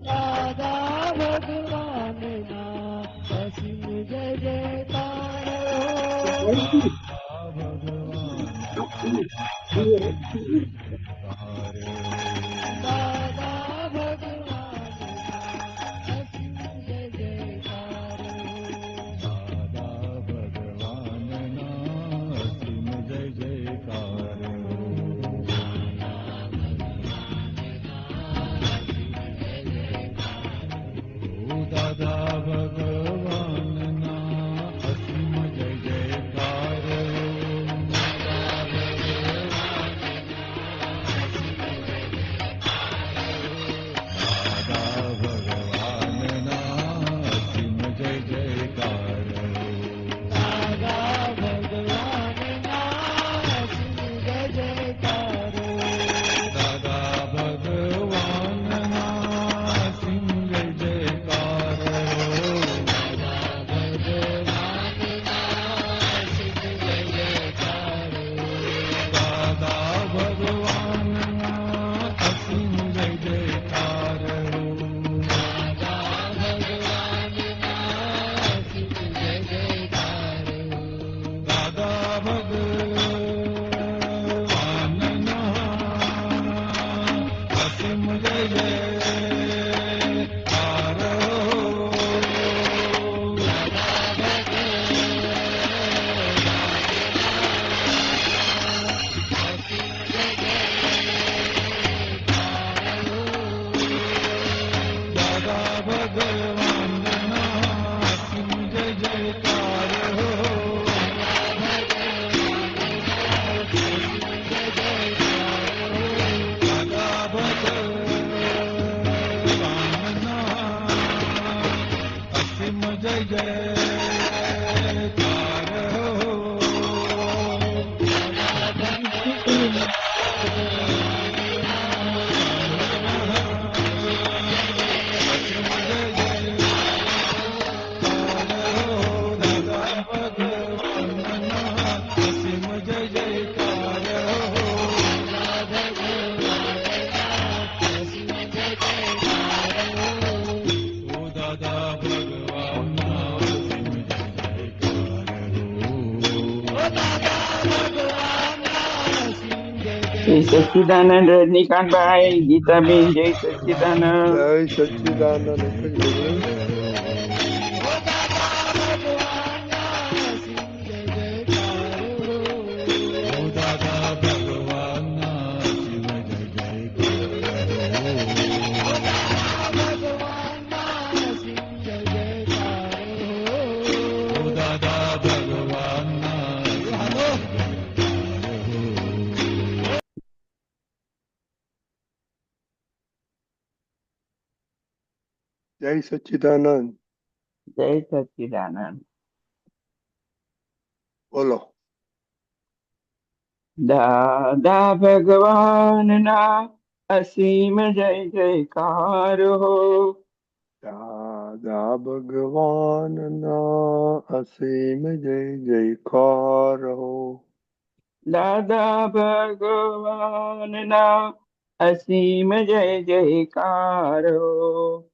દાદા ભગવાનના અસીમ જય જયકાર. દાદા ભગવાનના અસીમ જય જયકાર. દાદા ભગવાનના અસીમ જય જયકાર. દાદા ભગવાનના અસીમ જય જયકાર. દાદા ભગવાનના અસીમ જય જયકાર. દાદા ભગવાનના અસીમ જય જયકાર. દાદા ભગવાનના અસીમ જય જયકાર. દાદા ભગવાનના અસીમ જય જયકાર. દાદા ભગવાનના અસીમ જય જયકાર. દાદા ભગવાનના અસીમ જય જયકાર. દાદા ભગવાનના અસીમ જય જયકાર. અસીમ જય જયકાર. દાદા ભગવાનના અસીમ જય જયકાર. ઓ દાદા ભગવાનના અસીમ જય જયકાર. જય સચ્ચિદાનંદ, રજનીકાંતભાઈ, ગીતાબેન, જય સચ્ચિદાનંદ. જય સચ્ચિદાનંદ. ઓ દાદા ભગવાનના અસીમ જય જયકાર. ઓ દાદા ભગવાનના જય સચ્ચિદાનંદ. જય સચ્ચિદાનંદ. બોલો. દાદા ભગવાનના અસીમ જય જયકાર હો. દાદા ભગવાનના અસીમ જય જયકાર હો. દાદા ભગવાનના અસીમ જય જયકાર હો.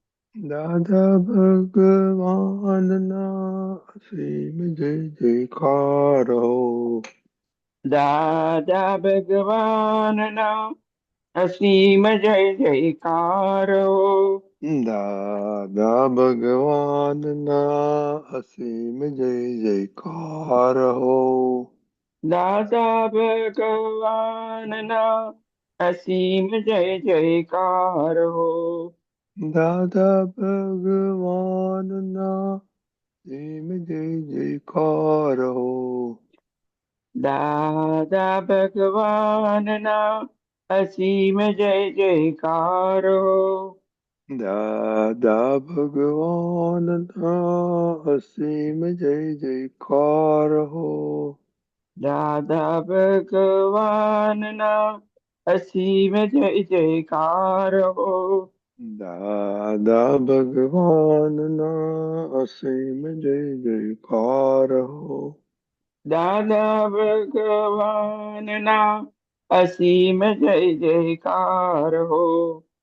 દાદા ભગવાનના અસીમ જય જયકાર હો. દાદા ભગવાનના અસીમ જય જયકાર હો. દાદા ભગવાનના અસીમ જય જયકાર હો. દાદા ભગવાનના અસીમ જય જયકાર હો. દાદા ભગવાનના અસીમ જય જયકાર હો. દાદા ભગવાનના અસીમ જય જયકાર હો. દાદા ભગવાનના અસીમ જય જયકાર હો. દાદા ભગવાનના અસીમ જય જયકાર હો. દાદા ભગવાનના અસીમ જય જયકાર હો. દાદા ભગવાનના અસીમ જય જયકાર હો.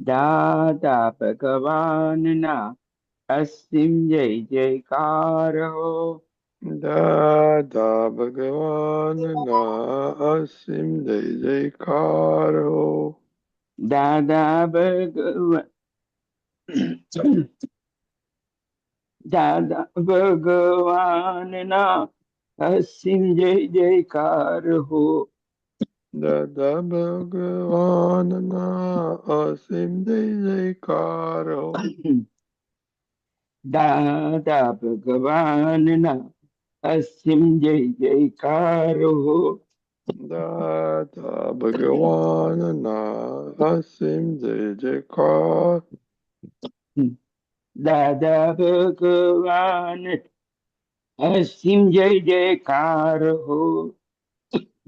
દાદા ભગવાનના અસીમ જય જયકાર હો. દાદા ભગવાનના અસીમ જય જયકાર હો. દાદા ભગવાન દાદા ભગવાનના અસીમ જય જયકાર હો. દાદા ભગવાનના અસીમ જય જયકાર હો. દાદા ભગવાનના અસીમ જય જયકાર હો. દાદા ભગવાનના અસીમ જય જયકાર. દાદા ભગવાન અસીમ જય જયકાર હો.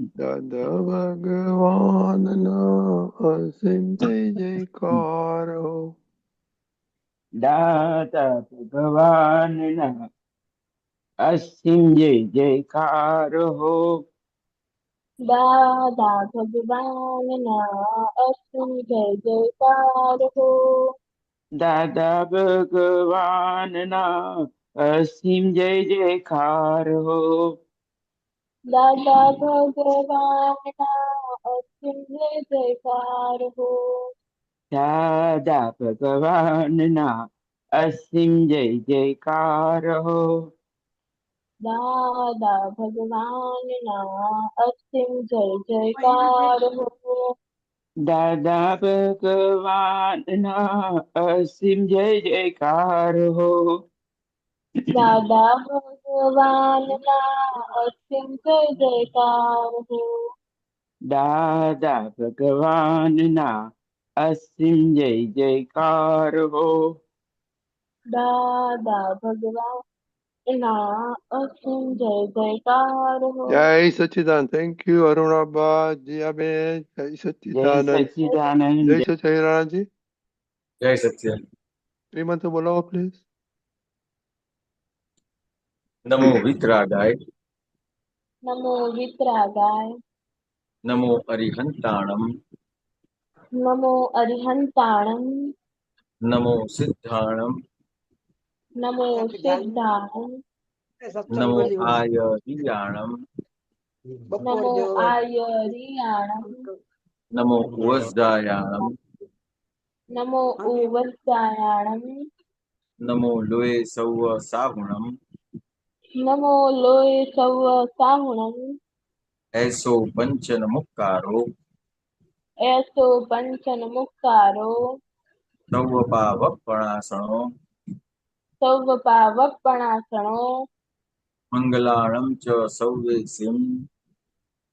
દાદા ભગવાનના અસીમ જય જયકાર હો. દાદા ભગવાનના અસીમ જય જયકાર હો. દાદા ભગવાનના અસીમ જય જયકાર હો. દાદા ભગવાનના અસીમ જય જયકાર હો. દાદા ભગવાનના અસીમ જય જયકાર હો. દાદા ભગવાનના અસીમ જય જયકાર હો. દાદા ભગવાનના અસીમ જય જયકાર હો. દાદા ભગવાનના અસીમ જય જયકાર હો. દાદા ભગવાનના અસીમ જય જયકાર હો. દાદા ભગવાનના અસીમ જય જયકાર હો. દાદા ભગવાનના અસીમ જય જયકાર હો. જય સચ્ચિદાનંદ. Thank you અરુણાબા, જીયાબેન. જય જય સચ્ચિદાનંદ. સચ્ચિદાનંદ. જય સચ્ચિદાનંદજી. જય સત્ય. શ્રીમંત બોલાવો પ્લીઝ. નમો વિતરાગાય. નમો વિતરાગાય. નમો અરિહંતાણમ. નમો અરિહંતાણમ. નમો સિદ્ધાણમ. નમો સિદ્ધાણમ. નમો આયરિયાણમ. નમો આયરિયાણમ. નમો વજ્રાયાણમ. નમો ઉવજ્જાયાણમ. નમો લોય સૌવ સાહુણમ. નમો લોય સૌ સાહુણમ. એસો પંચન મુક્કારો. એસો પંચન મુક્કારો. સૌવ પાવપણાસણો. સૌ પાવપણાસણો. મંગલાણમ ચ સૌવેસિમ.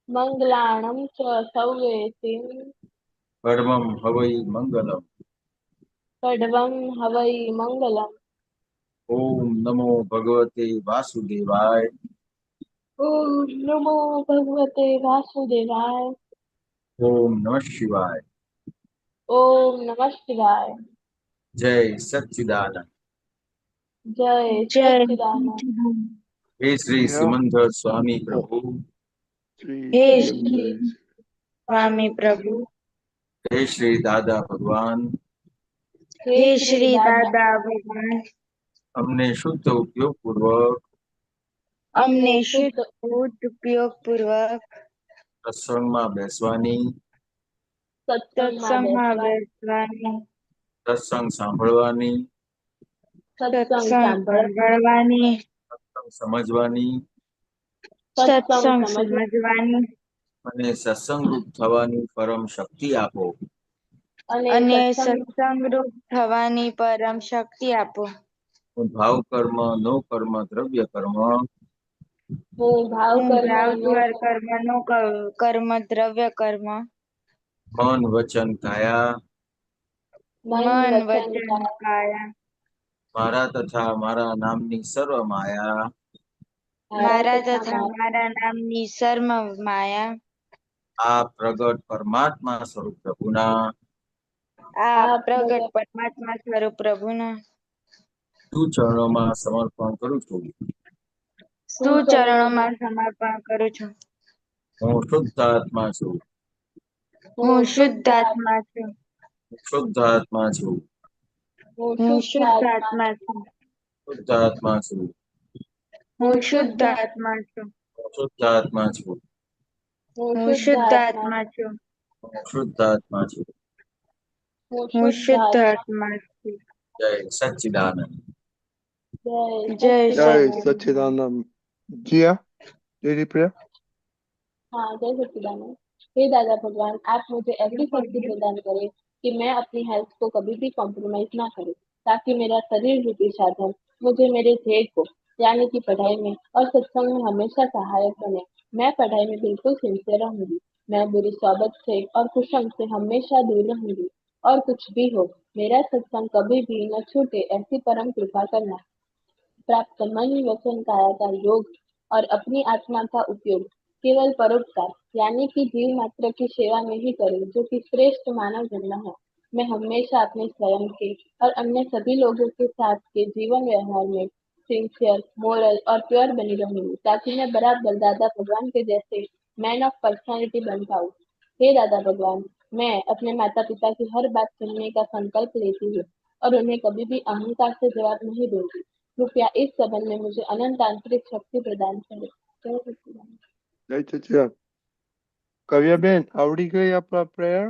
મંગલાણમ ચ સૌવેસિમ. કર્મમ હવૈ મંગલમ. કડવમ હવૈ મંગલમ. ઓમ નમો ભગવતે વાસુદેવાય. ઓમ નમો ભગવતે વાસુદેવાય. ઓમ નમઃ શિવાય. ઓમ નમઃ શિવાય. જય સચ્ચિદાનંદ. જય સચ્ચિદાનંદ. હે શ્રી સિમંદર સ્વામી પ્રભુ. શ્રી હે સિમંદર. સ્વામી પ્રભુ. હે શ્રી દાદા ભગવાન. હે શ્રી દાદા ભગવાન. અમને શુદ્ધ ઉપયોગ પૂર્વક અમને શુદ્ધ ઉપયોગ પૂર્વક સત્સંગમાં બેસવાની, સત્સંગમાં બેસવાની, સત્સંગ સાંભળવાની, સત્સંગ સાંભળવાની, સત્સંગ સમજવાની સત્સંગ સમજવાની અને સત્સંગરૂપ થવાની પરમ શક્તિ આપો. અને સત્સંગરૂપ થવાની પરમ શક્તિ આપો. ભાવ કર્મ, નો કર્મ, દ્રવ્ય કર્મ હું ભાવ હું કર્મ નો કર્મ દ્રવ્ય કર્મ મન, વચન, કાયા મન વચન કાયા મારા તથા મારા નામની સર્વ માયા મારા તથા મારા નામની સર્વ માયા આ પ્રગટ પરમાત્મા સ્વરૂપ પ્રભુના આ પ્રગટ પરમાત્મા સ્વરૂપ પ્રભુના ચરણોમાં સમર્પણ કરું છું. ચરણોમાં સમર્પણ કરું છું. હું શુદ્ધ આત્મા છું. હું શુદ્ધ આત્મા છું. શુદ્ધ આત્મા છું. હું શુદ્ધ આત્મા છું. શુદ્ધ આત્મા છું. હું શુદ્ધ આત્મા છું. શુદ્ધ આત્મા છું. હું શુદ્ધ આત્મા છું. શુદ્ધ આત્મા છું. હું શુદ્ધ આત્મા છું. જય સચ્ચિદાનંદ. જય જય સચ્ચિદાનંદ. सच्चिदानंद जिया डेली प्रेयर हाँ जय सच्चिदानंद। हे दादा भगवान, आप मुझे ऐसी शक्ति प्रदान करें कि मैं अपनी हेल्थ को कभी भी कॉम्प्रोमाइज ना करूं, ताकि मेरा शरीर रूपी साधन मुझे मेरे ध्येय को यानी कि पढ़ाई में और सत्संग में हमेशा सहायक बने। मैं पढ़ाई में बिल्कुल सिंसियर रहूंगी। मैं बुरी सोबत से और कुसंग से हमेशा दूर रहूंगी। और कुछ भी हो, मेरा सत्संग कभी भी न छूटे, ऐसी परम कृपा करना। प्राप्त मन वचन काया का योग और अपनी आत्मा का उपयोग केवल परोपकार यानी कि जीव मात्र की सेवा में ही करें, जो कि श्रेष्ठ मानव जन्म है। मैं हमेशा अपने स्वयं के और अन्य सभी लोगों के साथ के जीवन व्यवहार में सिंसियर, मोरल और प्योर बनी रहूंगी, ताकि मैं बराबर दादा भगवान के जैसे मैन ऑफ पर्सनालिटी बन पाऊँ। हे दादा भगवान, मैं अपने माता पिता की हर बात सुनने का संकल्प लेती हूँ और उन्हें कभी भी अहंकार से जवाब नहीं दूंगी। कृपया इस संबंध में मुझे अनंत आंतरिक शक्ति प्रदान करें। जय सच्चिदानंद। जय सच्चिदानंद कविया बेन आवड़ी गई आपका प्रेयर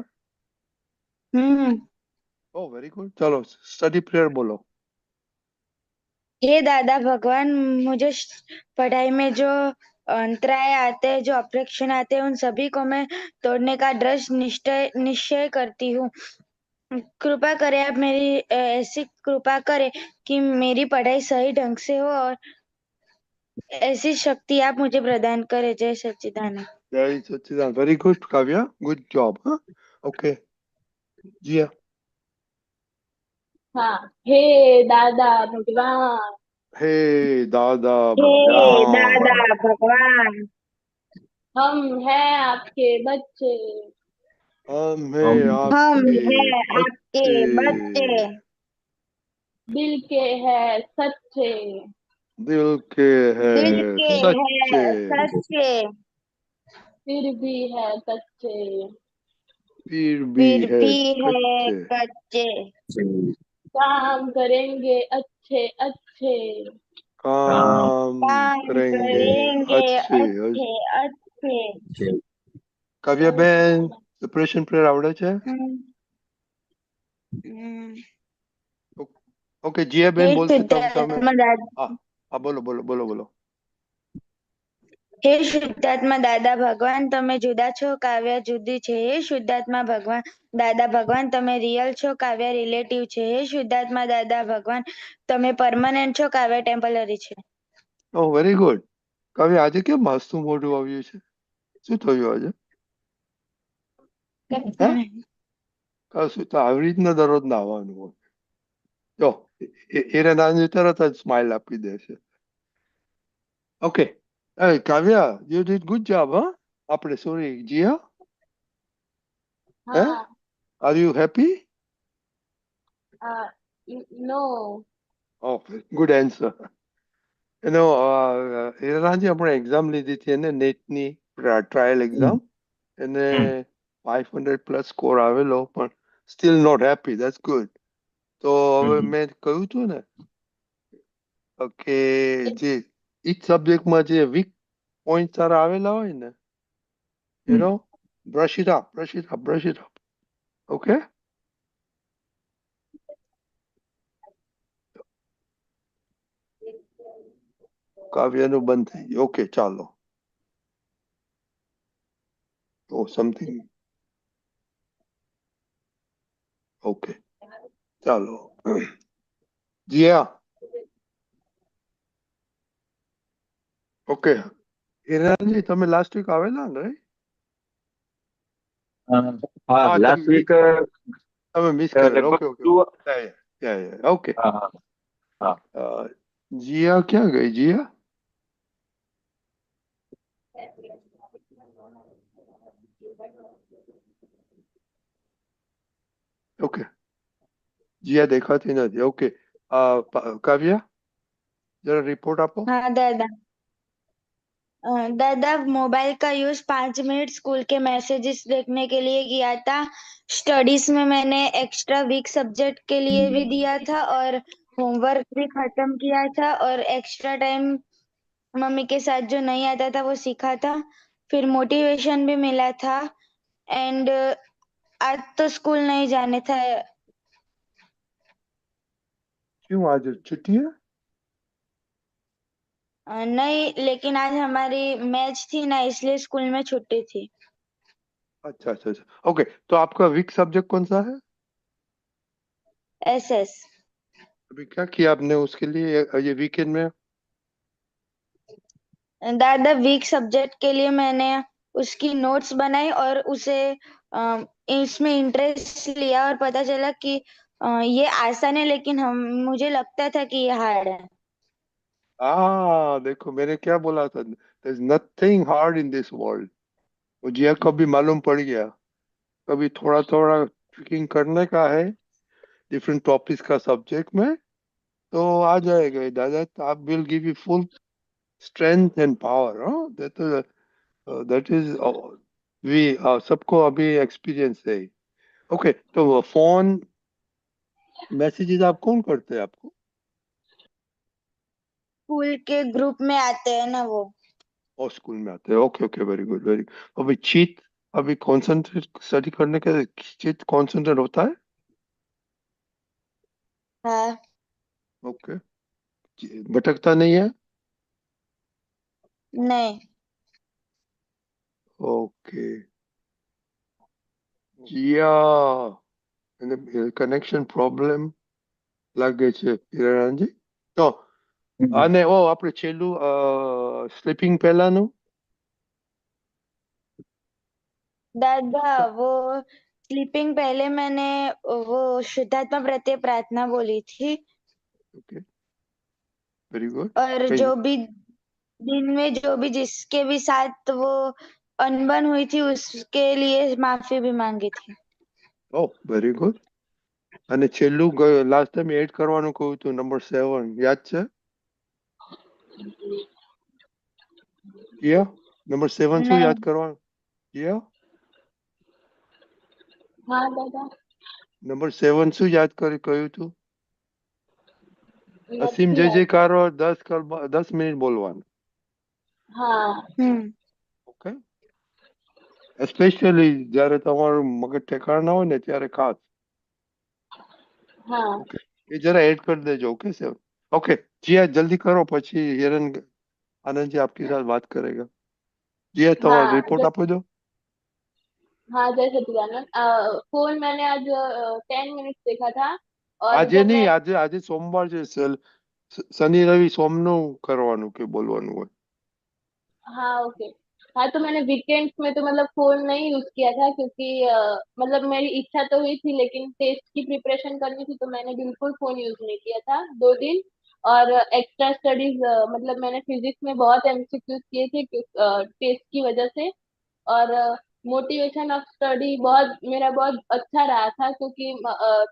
ओ वेरी गुड चलो स्टडी प्रेयर बोलो हे दादा भगवान, मुझे पढ़ाई में जो अंतराय आते हैं, जो ऑब्जेक्शन आते हैं, उन सभी को मैं तोड़ने का दृढ़ निश्चय करती हूँ। कृपा करें, आप मेरी ऐसी कृपा करें कि मेरी पढ़ाई सही ढंग से हो और ऐसी शक्ति आप मुझे प्रदान करें। जय सच्चिदानंद। जय सच्चिदानंद very good Kavya good job हाँ ओके जिया हाँ, हे दादा भगवान, हे दादा हे दादा भगवान भगवान, हम हैं आपके बच्चे। हम हम आपके हैं आपके बच्चे बच्चे, दिल के हैं सच्चे, दिल के दिल है के सच्चे हैं सच्चे, फिर भी है कच्चे। फिर भी फिर है भी है कच्चे कच्चे। काम करेंगे अच्छे अच्छे, काम काम करेंगे करेंगे अच्छे अच्छे अच्छे। કાવ્યા બેન સેપરેશન પ્રેયર આવડે છે ઓકે જીયા हे બેન બોલશે તમે शुद्धात्मा दादा, હા હા બોલો બોલો બોલો બોલો हे શુદ્ધાત્મા દાદા ભગવાન, તમે જુદા છો, કાવ્ય જુદી છે. હે શુદ્ધાત્મા ભગવાન દાદા ભગવાન, તમે રિયલ છો, કાવ્ય રિલેટિવ છે. હે શુદ્ધાત્મા દાદા ભગવાન, તમે પરમનન્ટ છો, કાવ્ય ટેમ્પરરી છે. ઓહ વેરી ગુડ કાવ્ય આજે કેમ માસતું મોઢું આવ્યું છે શું થયું આજે હે કશું તો આવી રીતના દરરોજ નાવાનું હોય જો એને નાની તરત જ સ્માઇલ આપી દે છે okay Kavya you did good job હા આપણે સોરી જીયા હે हाँ, are you happy no, oh good answer એનો હિરાજી આપણે એક્ઝામ લીધી હતી એને નેટની ટ્રાયલ એક્ઝામ એને 500+ સ્કોર આવેલો પણ still not happy that's good તો હવે મેં કહ્યું હતું ને કે જે ઈચ સબ્જેક્ટમાં જે વીક પોઈન્ટ તારા આવેલા હોય ને you know brush it up brush it up brush it up okay કાવ્યનું બંધ થઈ ગયું ઓકે ચાલો ઓ સમથિંગ ઓકે ચાલો જીયા ઓકે હિરાજી તમે લાસ્ટ વીક આવેલા ને right? હા હા લાસ્ટ વીક તમે મિસ કરેલો લગભગ ઓકે ઓકે ઓકે હા હા જીયા ક્યાં ગઈ જીયા ઓકે જીયા દેખાતી નથી ઓકે કાવ્યા જરા રિપોર્ટ આપો હા દાદા, दादा मोबाइल का यूज 5 मिनट स्कूल के मैसेजेस देखने के लिए किया था। स्टडीज में मैंने एक्स्ट्रा वीक सब्जेक्ट के लिए भी दिया था और होमवर्क भी खत्म किया था और एक्स्ट्रा टाइम मम्मी के साथ जो नहीं आता था वो सीखा था। फिर मोटिवेशन भी मिला था। एंड आज तो स्कूल नहीं जाने था। क्यों आज छुट्टी है? नहीं, लेकिन आज हमारी मैच थी ना, इसलिए स्कूल में छुट्टी थी। अच्छा अच्छा अच्छा, ओके। तो आपका वीक सब्जेक्ट कौन सा है? एसएस। अभी क्या किया आपने उसके लिए ये वीकेंड में? दादा वीक सब्जेक्ट के लिए मैंने उसकी नोट्स बनाई और उसे इसमें इंटरेस्ट लिया और पता चला कि ये आसान है, लेकिन हम मुझे लगता था कि ये हार्ड है। देखो मैंने क्या बोला था, there is nothing hard in this world. मुझे को भी मालूम पड़ गया। कभी थोड़ा थोड़ा ट्रिकिंग करने का है डिफरेंट टॉपिक्स का सब्जेक्ट में, तो आ जाएगा दादा। आप will give you full strength and power. That is we सबको अभी एक्सपीरियंस है। ओके, तो फोन मैसेजेस आप कौन करते हैं आपको? स्कूल के ग्रुप में आते हैं ना वो। और स्कूल में आते हैं, okay okay, very good very good. अभी चीट, अभी कॉन्सेंट्रेट स्टडी करने के चीट कॉन्सेंट्रेट होता है? हाँ। ओके, भटकता नहीं है? नहीं। ओके, जिया કનેક્શન પ્રોબ્લેમ લાગે છે હિરાનજી. તો અને આપણે છેલ્લું સ્લીપિંગ પહેલાનું. दादा वो स्लीपिंग पहले मैंने वो शुद्धात्मा प्रत्यय प्रार्थना बोली थी। Okay, very good. और કઈ जो भी दिन में जो भी जिसके भी साथ वो अनबन हुई थी उसके लिए माफी भी मांगी थी। ઓ વેરી ગુડ. અને છેલ્લું લાસ્ટ ટાઈમ એડ કરવાનું કહ્યું હતું નંબર 7, યાદ છે? યા નંબર 7 શું नहीं। યાદ કરવાનું? યા हाँ दादा। નંબર 7 શું યાદ કરી કહ્યું હતું? અસીમ નથી જય याद। જયકારો 10 મિનિટ બોલવાનું. हाँ। ઓકે, એસ્પેશિયલી જ્યારે તમારું મગજ ઠેકાણ ના હોય ને ત્યારે ખાસ. हाँ। ઓકે, એ જરા એડ કરી દેજો. Okay sir, okay. जिया जल्दी करो, પછી હિરન आनंद जी आपके साथ बात करेगा। जिया તમારો हाँ રિપોર્ટ આપો દો। हाँ जय सच्चिदानंद। फोन मैंने आज 10 मिनट देखा था। और આજે जब નહીં, मैं આજે સોમવાર છે સર, શનિ રવિ સોમનું કરવાનું કે બોલવાનું હોય। हाँ ओके। हाँ तो मैंने वीकेंड्स में तो मतलब फोन नहीं यूज किया था क्योंकि मतलब मेरी इच्छा तो हुई थी लेकिन टेस्ट की प्रिपरेशन करनी थी तो मैंने बिल्कुल फोन यूज नहीं किया था 2 दिन। और एक्स्ट्रा स्टडीज मतलब मैंने फिजिक्स में बहुत एमसीक्यूज किए थे टेस्ट की वजह से। और मोटिवेशन ऑफ स्टडी बहुत मेरा बहुत अच्छा रहा था क्योंकि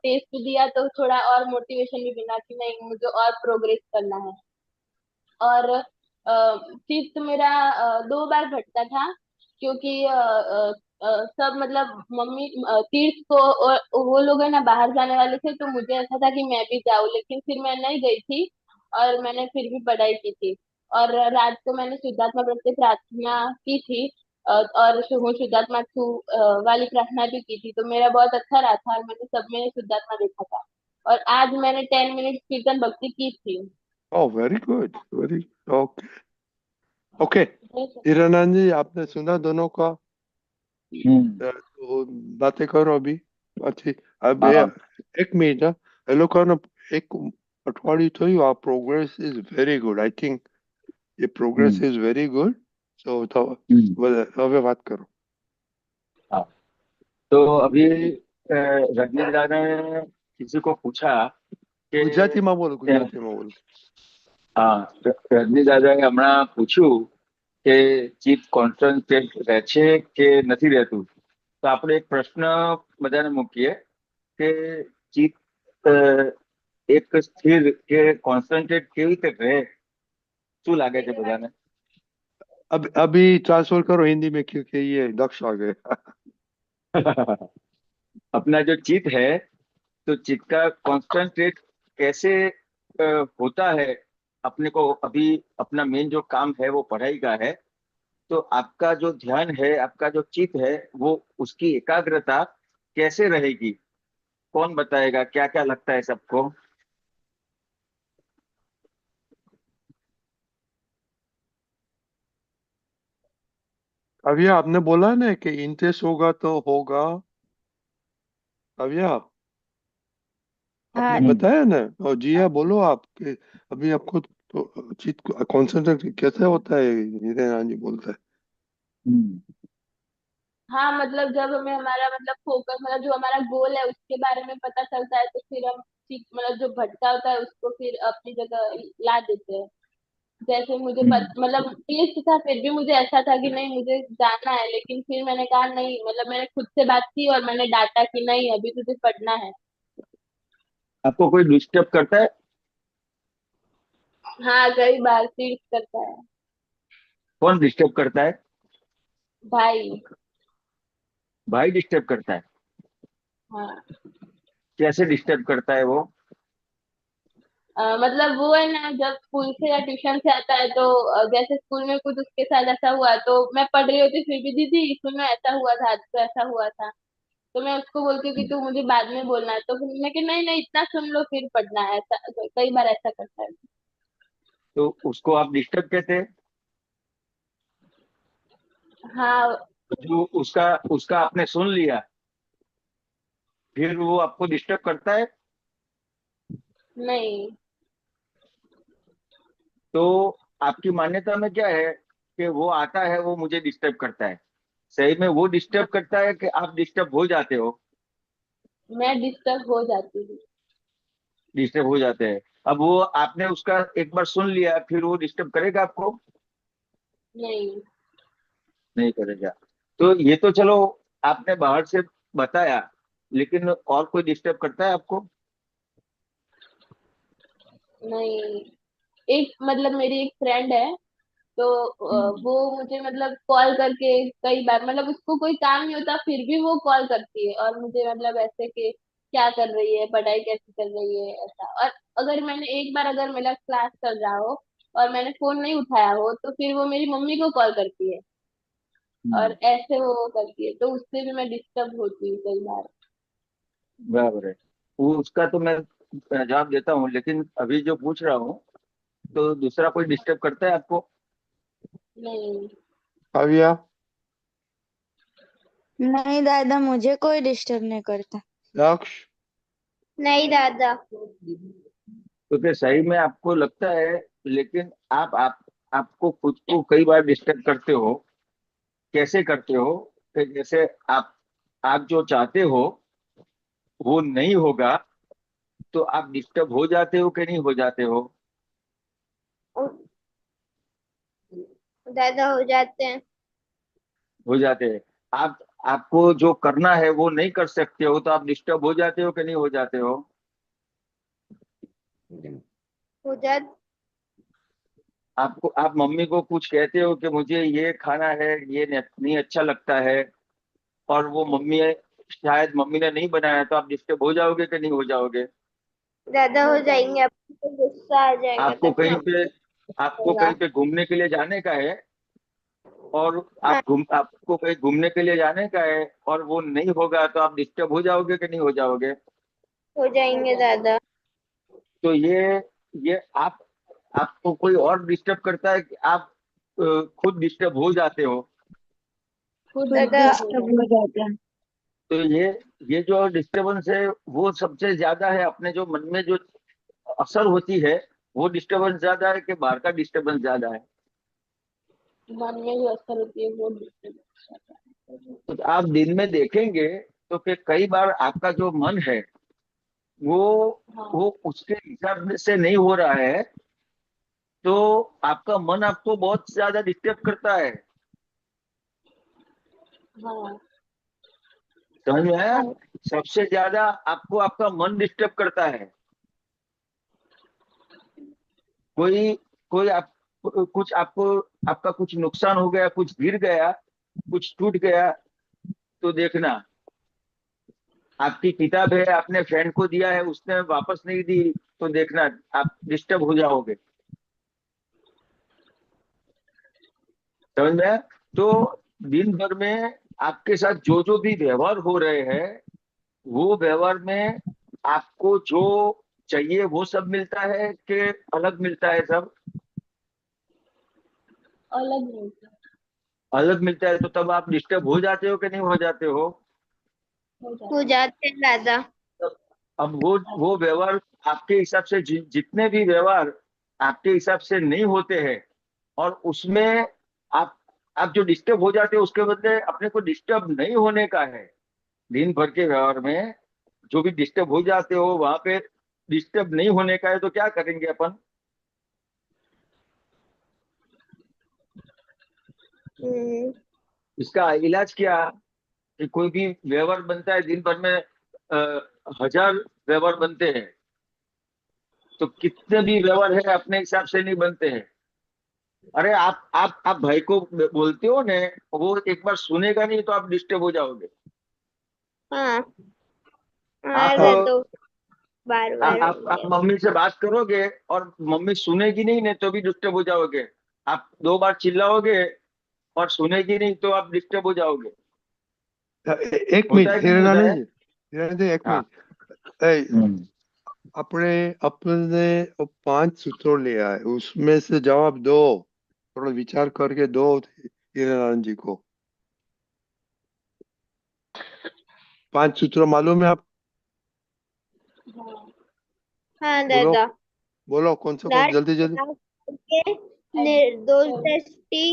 टेस्ट दिया तो थोड़ा और मोटिवेशन भी मिला कि नहीं मुझे और प्रोग्रेस करना है। और चित्त मेरा 2 बार भटका था क्योंकि सब मतलब मम्मी तीर्थ को और वो लोग है ना बाहर जाने वाले थे तो मुझे ऐसा था कि मैं भी जाऊँ लेकिन फिर मैं नहीं गई थी। और मैंने फिर भी पढ़ाई की थी। और रात को मैंने शुद्धात्मा प्रत्यय प्रार्थना की थी। और हूँ शुद्धात्मा छू वाली प्रार्थना भी की थी तो मेरा बहुत अच्छा रहा था और मैंने सब में शुद्धात्मा देखा था। और आज मैंने 10 मिनट कीर्तन भक्ति की थी। Oh very good, very okay. Okay, जय सच्चिदानंद। हीरानंद जी आपने सुना दोनों का? तो बातें करो अभी, પછી अब હા એક મિનિટ, એ લોકોનો એક અઠવાડિયું થયું, આ progress is very good. I think ये प्रोग्रेस इज वेरी गुड। सो तो હવે વાત કરો। हाँ। तो अभी रजनी दादा ने किसी को पूछा कि ગુજરાતીમાં બોલો, ગુજરાતીમાં બોલો। हाँ, રજની દાદાએ હમણાં પૂછ્યું કે ચીફ કોન્સન્ટ્રેટ રહે છે કે નથી રહેતું। તો આપણે એક પ્રશ્ન બધાને મૂકીએ કે ચીફ એક સ્થિર કે કોન્સન્ટ્રેટ કેવી રીતે રહે, શું લાગે છે બધાને? अब अभी ट्रांसफर करो हिंदी में क्योंकि ये दक्ष आ गए। अपना जो चित है, तो चित का कॉन्सेंट्रेट कैसे होता है। अपने को अभी अपना मेन जो काम है वो पढ़ाई का है, तो आपका जो ध्यान है, आपका जो चित है, वो उसकी एकाग्रता कैसे रहेगी? कौन बताएगा? क्या क्या लगता है सबको? अभिया आपने बोला ना कि इंटरेस्ट होगा तो होगा। अभिया आपने हाँ हम्म बताया ना। और जिया बोलो आप कि अभी आपको तो चित कॉन्सेंट्रेट कैसे होता है, हिरेन जी बोलता है। हम्म हाँ मतलब जब हमें हमारा मतलब फोकस मतलब जो हमारा गोल है उसके बारे में पता चलता है तो फिर हम ठीक मतलब जो भटका होता है उसको फिर अपनी जगह ला देते हैं। जैसे मुझे हम्म। मतलब टेस्ट था फिर भी मुझे ऐसा था कि नहीं मुझे जाना है, लेकिन फिर मैंने कहा नहीं, मतलब मैंने खुद से बात की और मैंने डांटा कि नहीं अभी तुझे पढ़ना है। आपको कोई डिस्टर्ब करता है? हाँ कई बार फील करता है। कौन डिस्टर्ब करता है? भाई। भाई डिस्टर्ब करता है? हाँ। कैसे डिस्टर्ब करता है वो? मतलब वो है ना जब स्कूल से या ट्यूशन से आता है तो जैसे स्कूल में कुछ उसके साथ ऐसा हुआ तो मैं पढ़ रही होती फिर भी दीदी सुनो ऐसा हुआ था आज तो ऐसा हुआ था, तो मैं उसको बोलती हूँ कि तू मुझे बाद में बोलना है, तो फिर मैं कि नहीं नहीं इतना सुन लो फिर पढ़ना है, ऐसा कई बार ऐसा करता है। तो उसको आप डिस्टर्ब कहते हैं? हाँ। तो जो उसका उसका आपने सुन लिया, फिर वो आपको डिस्टर्ब करता है? नहीं। तो आपकी मान्यता में क्या है कि वो आता है, वो मुझे डिस्टर्ब करता है? सही में वो डिस्टर्ब करता है कि आप डिस्टर्ब हो जाते हो? मैं डिस्टर्ब हो जाती हूँ। डिस्टर्ब हो जाते हैं। अब वो आपने उसका एक बार सुन लिया, फिर वो डिस्टर्ब करेगा आपको? नहीं। नहीं करेगा। तो ये तो चलो, आपने बाहर से बताया, लेकिन और कोई डिस्टर्ब करता है आपको? नहीं। एक मतलब मेरी एक फ्रेंड है तो हम्म। वो मुझे मतलब कॉल करके कई बार मतलब उसको कोई काम नहीं होता फिर भी वो कॉल करती है और मुझे मतलब ऐसे कि क्या कर रही है, पढ़ाई कैसी चल रही है, ऐसा। और अगर मैंने एक बार अगर मेरा क्लास चल रहा हो और मैंने फोन नहीं उठाया हो तो फिर वो मेरी मम्मी को कॉल करती है और हम्म। ऐसे वो करती है तो उससे भी मैं डिस्टर्ब होती हूँ कई बार। बराबर है। वो उसका तो मैं जवाब देता हूँ, लेकिन अभी जो पूछ रहा हूँ, तो दूसरा कोई डिस्टर्ब करता है आपको? नहीं। अभिया नहीं दादा, मुझे कोई डिस्टर्ब नहीं करता। दक्ष नहीं दादा। तो फिर सही में आपको लगता है, लेकिन आप आपको खुद को कई बार डिस्टर्ब करते हो। कैसे करते हो? कि जैसे आप जो चाहते हो वो नहीं होगा, तो आप डिस्टर्ब हो जाते हो कि नहीं हो जाते हो? दादा हो जाते हैं। हो जाते हैं। आप आपको जो करना है वो नहीं कर सकते हो, तो आप डिस्टर्ब हो जाते हो कि नहीं हो जाते हो? हो जाते। आपको आप मम्मी को कुछ कहते हो कि मुझे ये खाना है, ये नहीं अच्छा लगता है, और वो शायद मम्मी ने नहीं बनाया, तो आप डिस्टर्ब हो जाओगे कि नहीं हो जाओगे? ज्यादा हो जाएंगे, आपको तो गुस्सा आ जाएगा आपको तब कहीं मम्मी पे को आपको होगा। कहीं पे घूमने के लिए जाने का है, और हाँ आपको कहीं घूमने के लिए जाने का है, और वो नहीं होगा, तो आप डिस्टर्ब हो जाओगे कि नहीं हो जाओगे? हो जाएंगे दादा। तो ये आपको कोई और डिस्टर्ब करता है कि आप खुद डिस्टर्ब हो जाते हो? खुद खुद दादा डिस्टर्ब हो जाता है। तो ये जो डिस्टरबेंस है, वो सबसे ज्यादा है अपने जो मन में जो असर होती है, वो डिस्टरबेंस ज्यादा है कि बाहर का डिस्टरबेंस ज्यादा है? मन में जो असर होती है वो डिस्टर्ब। तो आप दिन में देखेंगे तो कि कई बार आपका जो मन है वो हाँ। वो उसके हिसाब से नहीं हो रहा है, तो आपका मन आपको बहुत ज्यादा डिस्टर्ब करता है। हाँ। समझ में आया? सबसे ज्यादा आपको आपका मन डिस्टर्ब करता है। कोई कोई आप कुछ आपको आपका कुछ नुकसान हो गया, कुछ गिर गया, कुछ टूट गया, तो देखना, आपकी किताब है, आपने फ्रेंड को दिया है, उसने वापस नहीं दी, तो देखना आप डिस्टर्ब हो जाओगे। समझ में आया? तो दिन भर में आपके साथ जो जो भी व्यवहार हो रहे हैं, वो व्यवहार में आपको जो चाहिए वो सब मिलता है कि अलग मिलता है सब? अलग मिलता है। अलग मिलता है, तो तब आप डिस्टर्ब हो जाते हो कि नहीं हो जाते हो? हो हो जाता जाते हैं दादा। अब वो व्यवहार आपके हिसाब से जितने भी व्यवहार आपके हिसाब से नहीं होते हैं, और उसमें आप आप जो डिस्टर्ब हो जाते हो, उसके बदले अपने को डिस्टर्ब नहीं होने का है। दिन भर के व्यवहार में जो भी डिस्टर्ब हो जाते हो, वहां पे डिस्टर्ब नहीं होने का है, तो क्या करेंगे अपन? हम्म, इसका इलाज क्या? कि कोई भी व्यवहार बनता है दिन भर में, 1000 व्यवहार बनते हैं, तो कितने भी व्यवहार है अपने हिसाब से नहीं बनते हैं। अरे आप भाई को बोलते हो ने, वो एक बार सुनेगा नहीं तो आप डिस्टर्ब हो जाओगे। हाँ आप अरे तो बार बार आप मम्मी से बात करोगे और मम्मी सुनेगी नहीं ने, तो भी डिस्टर्ब हो जाओगे। आप 2 बार चिल्लाओगे और सुनेगी नहीं, तो आप डिस्टर्ब हो जाओगे। એક होता મિનિટ है कि नहीं होता है? હિરાનંદજી, હિરાનંદજી એક हाँ। મિનિટ એ हम्म। આપણે अपने 5 सूत्रों लिया है, उसमें से जवाब दो, थोड़ा विचार करके दो हीरानंद जी को। 5 सूत्र मालूम है आप? है। हाँ। हाँ बोलो दादा। बोलो, कौन सा कौन, डांट जल्दी जल्दी। डांट करके निर्दोष दृष्टि,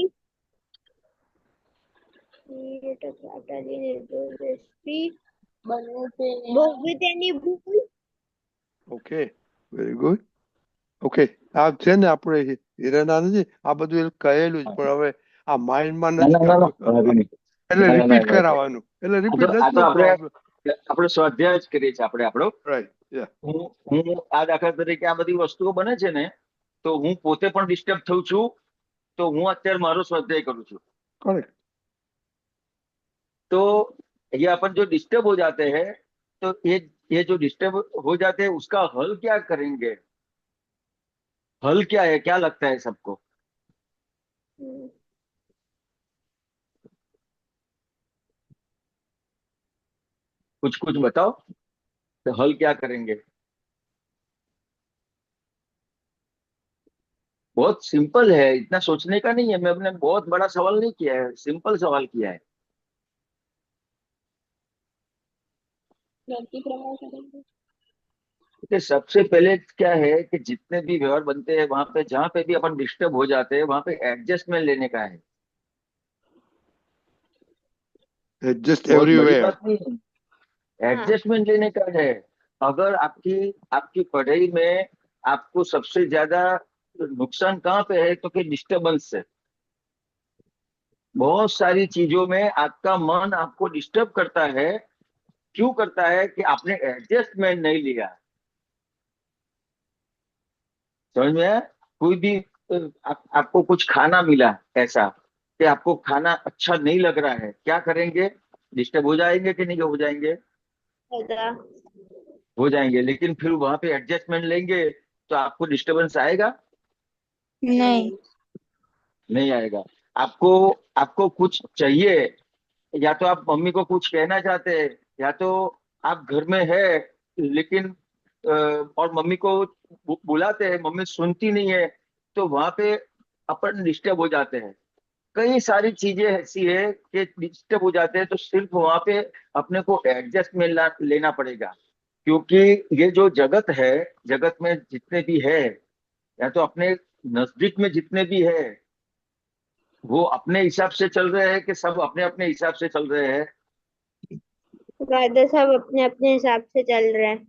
ये टकराटाली निर्दोष दृष्टि, બનવું તે ભોગવી તેની ભૂલ, ઓકે, વેરી ગુડ. ઓકે, આ છે ને આપણે હીરાનંદજી, આ બધું એ કહેલું જ, પણ હવે આ માઇન્ડમાં ના નથી ના ના ના, વાંધો નહીં. એટલે ના ના રિપીટ ના, કરાવવાનું, એટલે આ રિપીટ તો નો આપણે પ્રોબ્લેમ. આપણો સ્વાધ્યાય જ કરીએ છીએ આપણે આપણો. રાઈટ, યા, હું આ દાખલા તરીકે આ બધી વસ્તુઓ બને છે ને, તો હું પોતે પણ ડિસ્ટર્બ થઉં છું, તો હું અત્યારે મારો સ્વાધ્યાય કરું છું. કરેક્ટ. तो ये अपन जो डिस्टर्ब हो जाते हैं, तो ये जो डिस्टर्ब हो जाते हैं, उसका हल क्या करेंगे? हल क्या है, क्या लगता है सबको? कुछ कुछ बताओ, तो हल क्या करेंगे? बहुत सिंपल है, इतना सोचने का नहीं है। मैंने बहुत बड़ा सवाल नहीं किया है, सिंपल सवाल किया है। व्यक्ति प्रभाव करेंगे। कि सबसे पहले क्या है कि जितने भी व्यवहार बनते हैं, वहां पे जहां पे भी अपन डिस्टर्ब हो जाते हैं, वहां पे एडजस्टमेंट लेने का है। એડજસ્ટ बहुत बड़ी એવરીવેર. बात नहीं है, हाँ एडजस्टमेंट लेने का है। अगर आपकी आपकी पढ़ाई में आपको सबसे ज्यादा नुकसान कहाँ पे है, तो कि डिस्टरबेंस से। बहुत सारी चीजों में आपका मन आपको डिस्टर्ब करता है। क्यों करता है? कि आपने एडजस्टमेंट नहीं लिया। समझ में आया? कोई भी आपको कुछ खाना मिला ऐसा कि आपको खाना अच्छा नहीं लग रहा है, क्या करेंगे? डिस्टर्ब हो जाएंगे कि नहीं हो जाएंगे? दादा। हो जाएंगे। लेकिन फिर वहां पे एडजस्टमेंट लेंगे तो आपको डिस्टरबेंस आएगा? नहीं। नहीं आएगा। आपको आपको कुछ चाहिए, या तो आप मम्मी को कुछ कहना चाहते हैं, या तो आप घर में है लेकिन और मम्मी को बुलाते हैं, मम्मी सुनती नहीं है, तो वहां पे अपन डिस्टर्ब हो जाते हैं। कई सारी चीजें ऐसी है कि डिस्टर्ब हो जाते हैं, तो सिर्फ वहां पे अपने को एडजस्टमेंट लेना पड़ेगा। क्योंकि ये जो जगत है, जगत में जितने भी है, या तो अपने नजदीक में जितने भी है, वो अपने हिसाब से चल रहे हैं कि सब अपने अपने हिसाब से चल रहे हैं? दादा सब अपने अपने हिसाब से चल रहे हैं।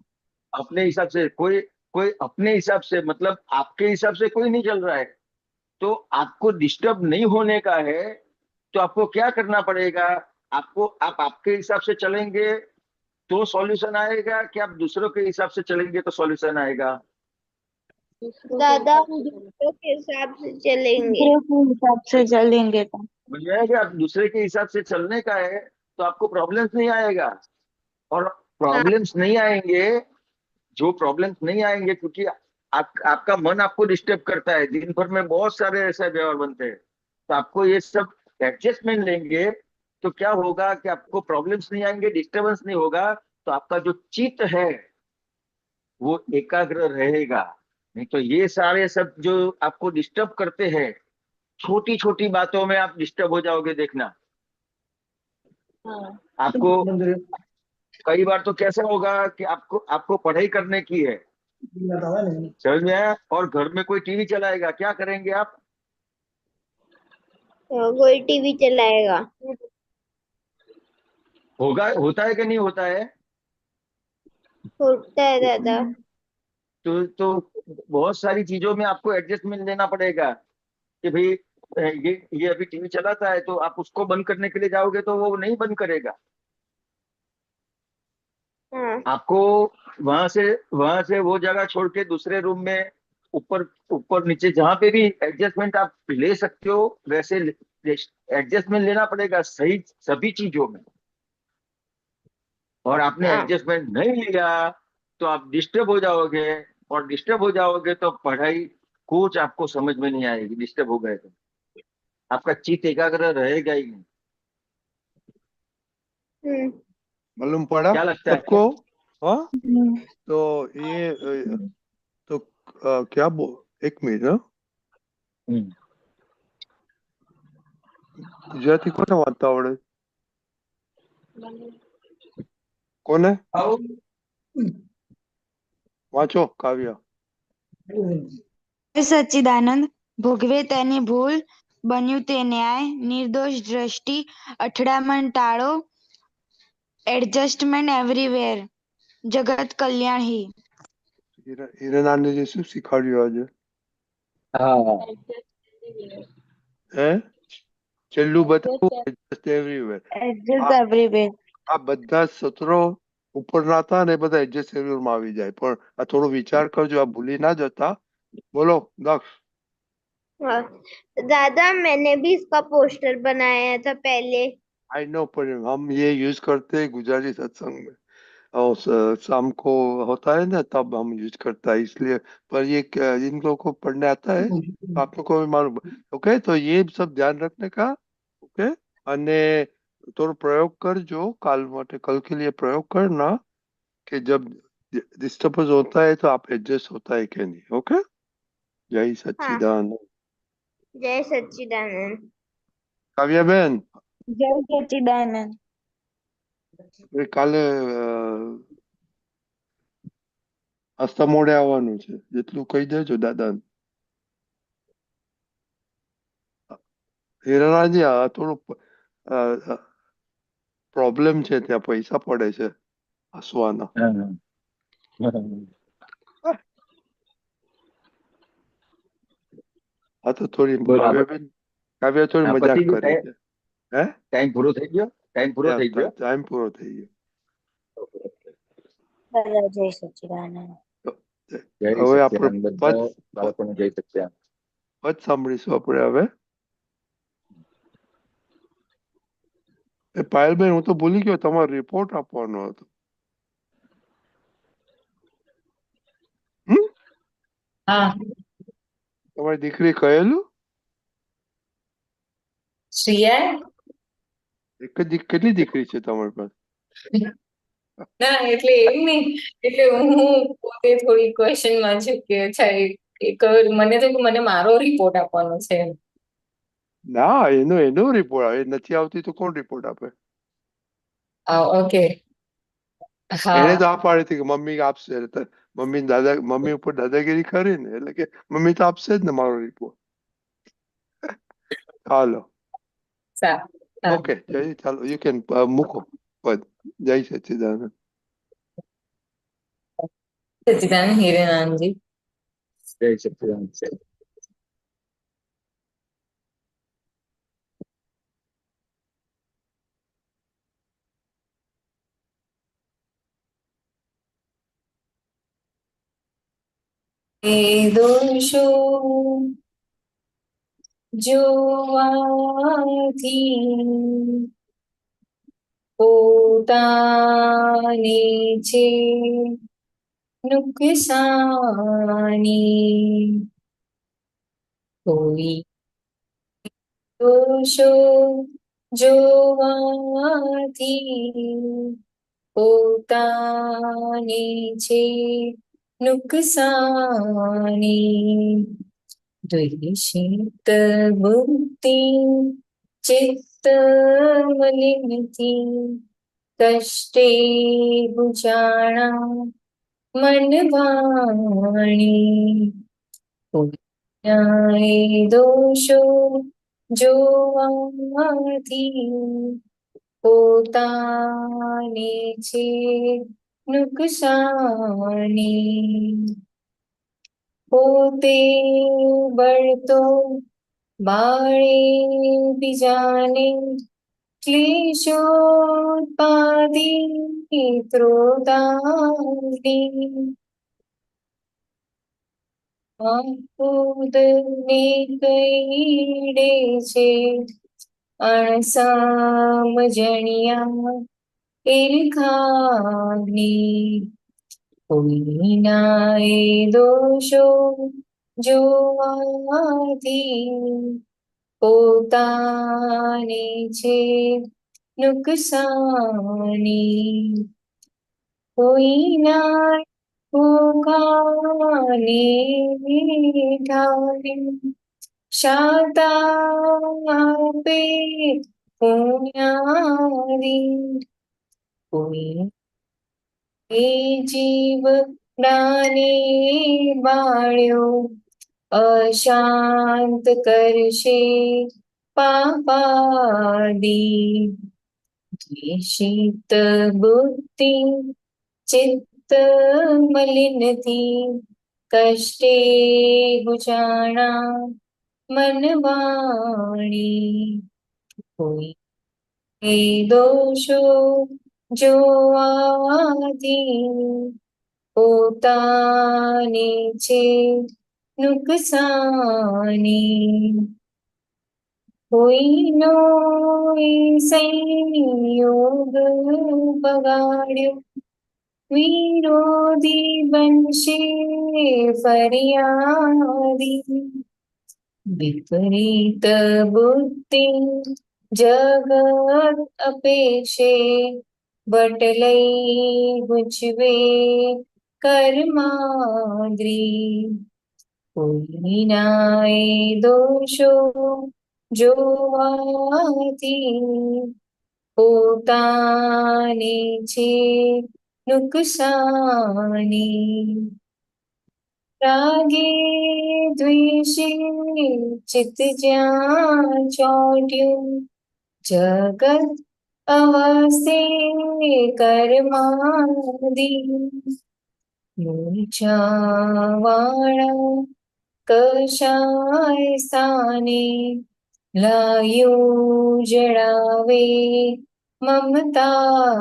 अपने हिसाब से। कोई कोई अपने हिसाब से, मतलब आपके हिसाब से कोई नहीं चल रहा है। तो आपको डिस्टर्ब नहीं होने का है, तो आपको क्या करना पड़ेगा? आप आपके हिसाब से चलेंगे तो सॉल्यूशन आएगा, कि आप दूसरों के हिसाब से चलेंगे तो सॉल्यूशन आएगा? दूसरों के दादा हिसाब हम से चलें। दूसरों के हिसाब से चलेंगे। दूसरे के हिसाब से चलेंगे तो समझ में आया कि आप दूसरे के हिसाब से चलने का है तो आपको प्रॉब्लम्स नहीं आएगा। और हाँ प्रॉब्लम्स नहीं आएंगे, जो प्रॉब्लम्स नहीं आएंगे क्योंकि आपका मन आपको डिस्टर्ब करता है, दिन भर में बहुत सारे ऐसे व्यवहार बनते हैं, तो आपको ये सब एडजस्टमेंट लेंगे तो क्या होगा कि आपको प्रॉब्लम्स नहीं आएंगे, डिस्टरबेंस नहीं होगा, तो आपका जो चित्त है वो एकाग्र रहेगा। नहीं तो ये सारे सब जो आपको डिस्टर्ब करते हैं, छोटी छोटी बातों में आप डिस्टर्ब हो जाओगे, देखना। हाँ आपको कई बार तो कैसा होगा कि आपको आपको पढ़ाई करने की है, समझ में आया, और घर में कोई टीवी चलाएगा, क्या करेंगे आप? तो कोई टीवी चलाएगा। होगा, होता है कि नहीं होता है? होता है दादा। तो बहुत सारी चीजों में आपको एडजस्टमेंट लेना पड़ेगा कि भाई ये अभी टीवी चलाता है तो आप उसको बंद करने के लिए जाओगे तो वो नहीं बंद करेगा। हाँ आपको वहां से वो जगह छोड़ के दूसरे रूम में ऊपर ऊपर नीचे जहां पे भी एडजस्टमेंट आप ले सकते हो वैसे एडजस्टमेंट लेना पड़ेगा सही सभी चीजों में। और आपने हाँ एडजस्टमेंट नहीं लिया तो आप डिस्टर्ब हो जाओगे, और डिस्टर्ब हो जाओगे तो पढ़ाई कुछ आपको समझ में नहीं आएगी, डिस्टर्ब हो गए तो आपका चित्त एकाग्र रहेगा ही नहीं। हम्म मालूम पड़ा क्या लगता है? सबको? हाँ, तो ये तो क्या एक मिनट, हाँ? हम्म। ગુજરાતી કોને વાંચતા આવડે? मैंने કોને? વાંચો કાવ્ય. હે સચ્ચિદાનંદ, ભોગવે તેની ભૂલ, બન્યું તે ન્યાય, નિર્દોષ દ્રષ્ટિ, અથડામણ ટાળો, એડજસ્ટમેન્ટ એવરીવેર, જગત કલ્યાણ હી. હિરનાને શું શીખવાડ્યું આજે? हाँ एडजस्ट एवरीवेयर। હે? છેલ્લું બતાવું, एडजस्ट just everywhere. એડજસ્ટ આ એવરીવેર. આ બધા સત્રો ઉપરના હતા ને એ બધા એડજસ્ટ માં આવી જાય, પણ આ થોડો વિચાર કરજો, આ ભૂલી ના જતા. બોલો દક્ષ. हाँ दादा मैंने भी इसका पोस्टर बनाया था पहले। आई नो, पर हम ये यूज करते हैं गुजराती सत्संग में, और शाम को होता है ना तब हम यूज करता है, इसलिए। पर ये जिन लोगों को पढ़ने आता है तो आप लोग को भी मालूम। ओके, तो ये सब ध्यान रखने का. ओके, અને થોડો પ્રયોગ કરજો કાલ માટે, कल के लिए प्रयोग करना कि जब डिस्टर्बेंस होता है तो आप एडजस्ट होता है कि नहीं. ओके, जय हाँ सच्चिदानंद. जय सच्चिदानंद। કાવ્યાબેન, જય સચ્ચિદાનંદ. કાલે આસ્તા મોડે આવવાનું છે, જેટલું કહી દેજો દાદાને. હીરાલાલજી, આ થોડું પ્રોબ્લેમ છે, ત્યાં પૈસા પડે છે હસવાના. हाँ। આ તો થોડી બોલો કાવ્યાબેન, કાવ્યા થોડી મજાક પતિ ગયું? કરી છે. હે? ટાઈમ પૂરો થઈ ગયો, ટાઈમ પૂરો થઈ ગયો. ટાઈમ પૂરો થઈ ગયો. દાદા જય સચ્ચિદાનંદ. તો જય હવે આપણે સચ્ચિદાનંદ, બધા બાળકોને જય સચ્ચિદાનંદ. પદ સાંભળીશું આપણે હવે. એ પાયલબેન, હું તો ભૂલી ગયો, તમારો રિપોર્ટ આપવાનો હતો. હા તમારી દીકરી કહેલું? શ્રીયા એક જ કેટલી દીકરી છે તમારી પાસે? ના એટલે એમ નહીં, એટલે હું પોતે થોડી ક્વેશ્ચનમાં છું કે અચ્છા મને તો કે મને મારો રિપોર્ટ આપવાનો છે. ના, એનો રિપોર્ટ આવે, નથી આવતી તો કોણ રિપોર્ટ આપે? ઓકે એને તો હા આ પાડી હતી કે મમ્મી આપશે, મમ્મી ઉપર દાદાગીરી કરી ને, એટલે કે મમ્મી તો આપશે જ ને મારો રિપોર્ટ. હાલો, સારું હા ઓકે, ચાલો, યુ કેન મૂકો પદ. જય સચ્ચિદાનંદ. સચ્ચિદાનંદ હિરેનાનજી. જય સચ્ચિદાનંદ. એ દોષો જોવાથી પોતાને છે નુકસાની, કોઈ દોષો જોવાથી પોતાને છે નુકસાની, દ્વેષિત બુદ્ધિ ચિત્ત મલિનથી કષ્ટે ભુજાણા મન વાણી, કોઈ દોષો જોવાથી પોતાને છે નુકસાની, પોતે બળતો બાળે બીજાને ક્લેશોત્પાદી ક્રોધાદી, ખુદને કઈડે છે અણસમજણિયા ઈર્ખાગ્નિ, કોઈના એ દોષો જોવાથી પોતાને છે નુકસાની, કોઈના ભોગાને ઠારે શાતા આપે પુણ્યારી, કોઈ એ જીવ જ્ઞાને બાળ્યો અશાંત કરશે પાપાદી, દ્વેષિત બુદ્ધિ ચિત્ત મલિનથી કષ્ટે ગુજાણા મન વાણી, કોઈ એ દોષો જોવાથી પોતાને છે નુકસાની, કોઈનો એ સંયોગ બગાડ્યો વિરોધી બનશે ફરિયાદી, વિપરીત બુદ્ધિ જગત અપેક્ષે બટલઈ ગુજવે કર્માદ્રી, કોઈના એ દોષો જોવાથી પોતાને છે નુકસાની, રાગે દ્વેષે ચિત્ત જ્યાં ચોટ્યું જગત અવસે કર્માદી, મૂર્છાવાળા કશાય સ્થાને લાયું જડાવે મમતાબી,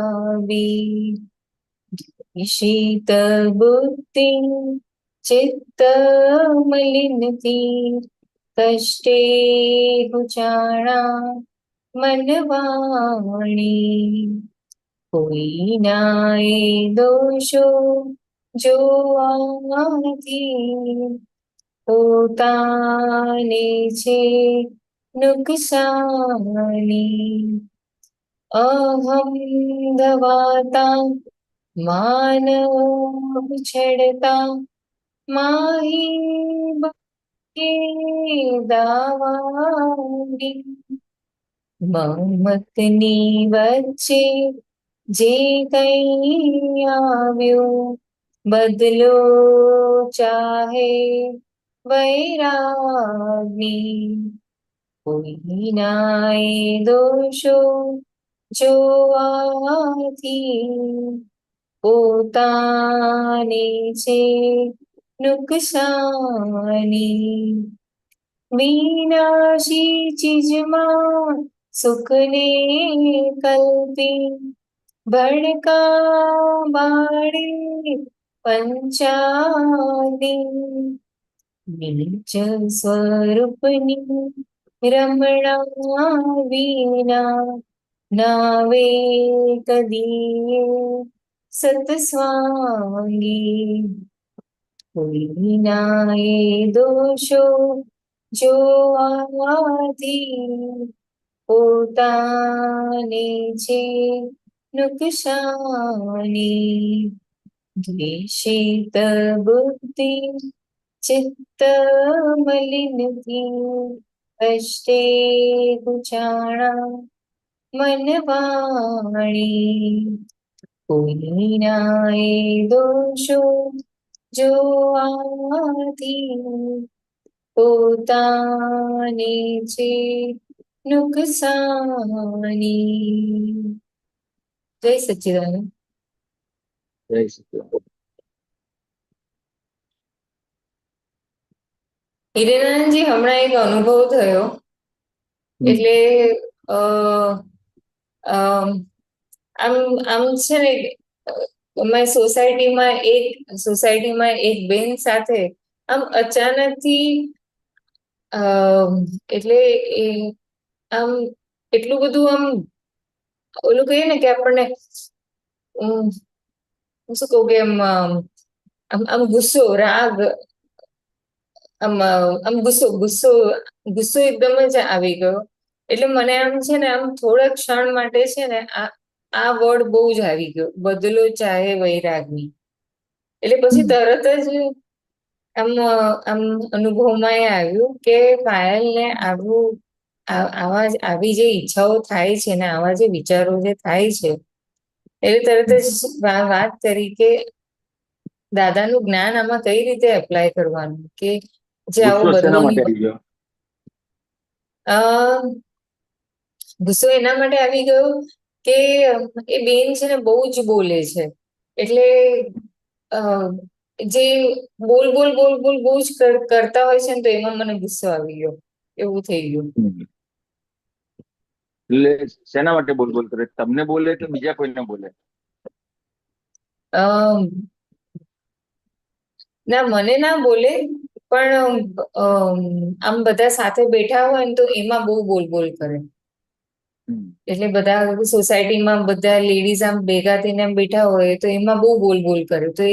ઈશિત બુદ્ધિ ચિત્ત મલિનથી કષ્ટે ગુજાણા મન વાણી, કોઈના એ દોષો જોવાથી પોતાને છે નુકસાની, અહમ ધવાતા માન છેડતા માહી બકે દાવાડી, મમતની વચ્ચે જે કઈ આવ્યો બદલો ચાહે વૈરાગની, કોઈના એ દોષો જોવાથી પોતાને છે નુકસાની, વિનાશી ચીજમાં સુખને કલ્પી ભડકા બાળે પંચાદી નીચ સ્વરૂપની રમણા વિના નાવે કદીએ સતસ્વાંગી કોઈના એ દોષો જોવાથી પોતાને છે નુકસાની દ્વેષિત બુદ્ધિ ચિત્ત મલિનથી કષ્ટે ગુચાણા મન વાણી કોઈના એ દોષો જોવાથી પોતાને છે નુકસાની. જય સચ્ચિદાનંદ. જય સચિદાનંદ. હિરેનાનંદજી, હમણાં એક અનુભવ થયો. એટલે આમ આમ છે ને, અમારી સોસાયટીમાં એક બેન સાથે આમ અચાનકથી એટલે એ આમ એટલું બધું આમ ઓલું કહીએ ને કે આપણને હું શું કહું કે આમ ગુસ્સો, રાગ, આમ ગુસ્સો એકદમ જ આવી ગયો. એટલે મને આમ છે ને, આમ થોડા ક્ષણ માટે છે ને આ વર્ડ બહુ જ આવી ગયો, બદલો ચાહે વૈરાગની. એટલે પછી તરત જ આમ અનુભવમાં એ આવ્યું કે પાયલને આવી જે ઈચ્છાઓ થાય છે ને, આવા જે વિચારો જે થાય છે, એટલે તરત જ વાત કરી કે દાદાનું જ્ઞાન આમાં કઈ રીતે એપ્લાય કરવાનું, કે જે આવો ગુસ્સો શેના માટે બદલો આવી ગયો? ગુસ્સો એના માટે આવી ગયો કે એ બેન છે ને બહુ જ બોલે છે. એટલે જે બોલ બહુ જ કરતા હોય છે ને, તો એમાં મને ગુસ્સો આવી ગયો, એવું થઈ ગયું. એટલે શેના માટે બોલ કરે? તમને બોલે કે બીજા કોઈને બોલે? ના, મને ના બોલે, પણ આમ બધા સાથે બેઠા હોય ને તો એમાં બહુ બોલ કરે. એટલે બધા સોસાયટીમાં બધા લેડીઝ આમ ભેગા થઈને આમ બેઠા હોય તો એમાં બહુ બોલ કરે. તો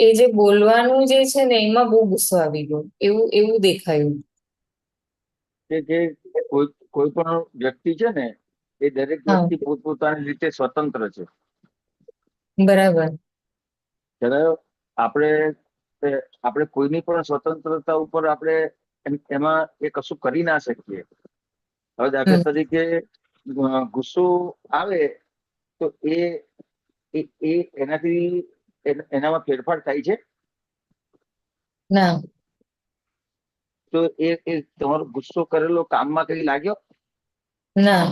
એ જે બોલવાનું જે છે ને, એમાં બહુ ગુસ્સો આવી ગયો, એવું દેખાયું. કે કોઈ પણ વ્યક્તિ છે ને, એ દરેક વ્યક્તિ પોતપોતાની રીતે સ્વતંત્ર છે. બરાબર. જ્યારે આપણે કોઈની પણ સ્વતંત્રતા ઉપર આપણે એમાં એ કશું કરી ના શકીએ. હવે દાખલા તરીકે ગુસ્સો આવે તો એનાથી એનામાં ફેરફાર થાય છે? ના. તો એ તમારો ગુસ્સો કરેલો કામમાં કઈ લાગ્યો? ના.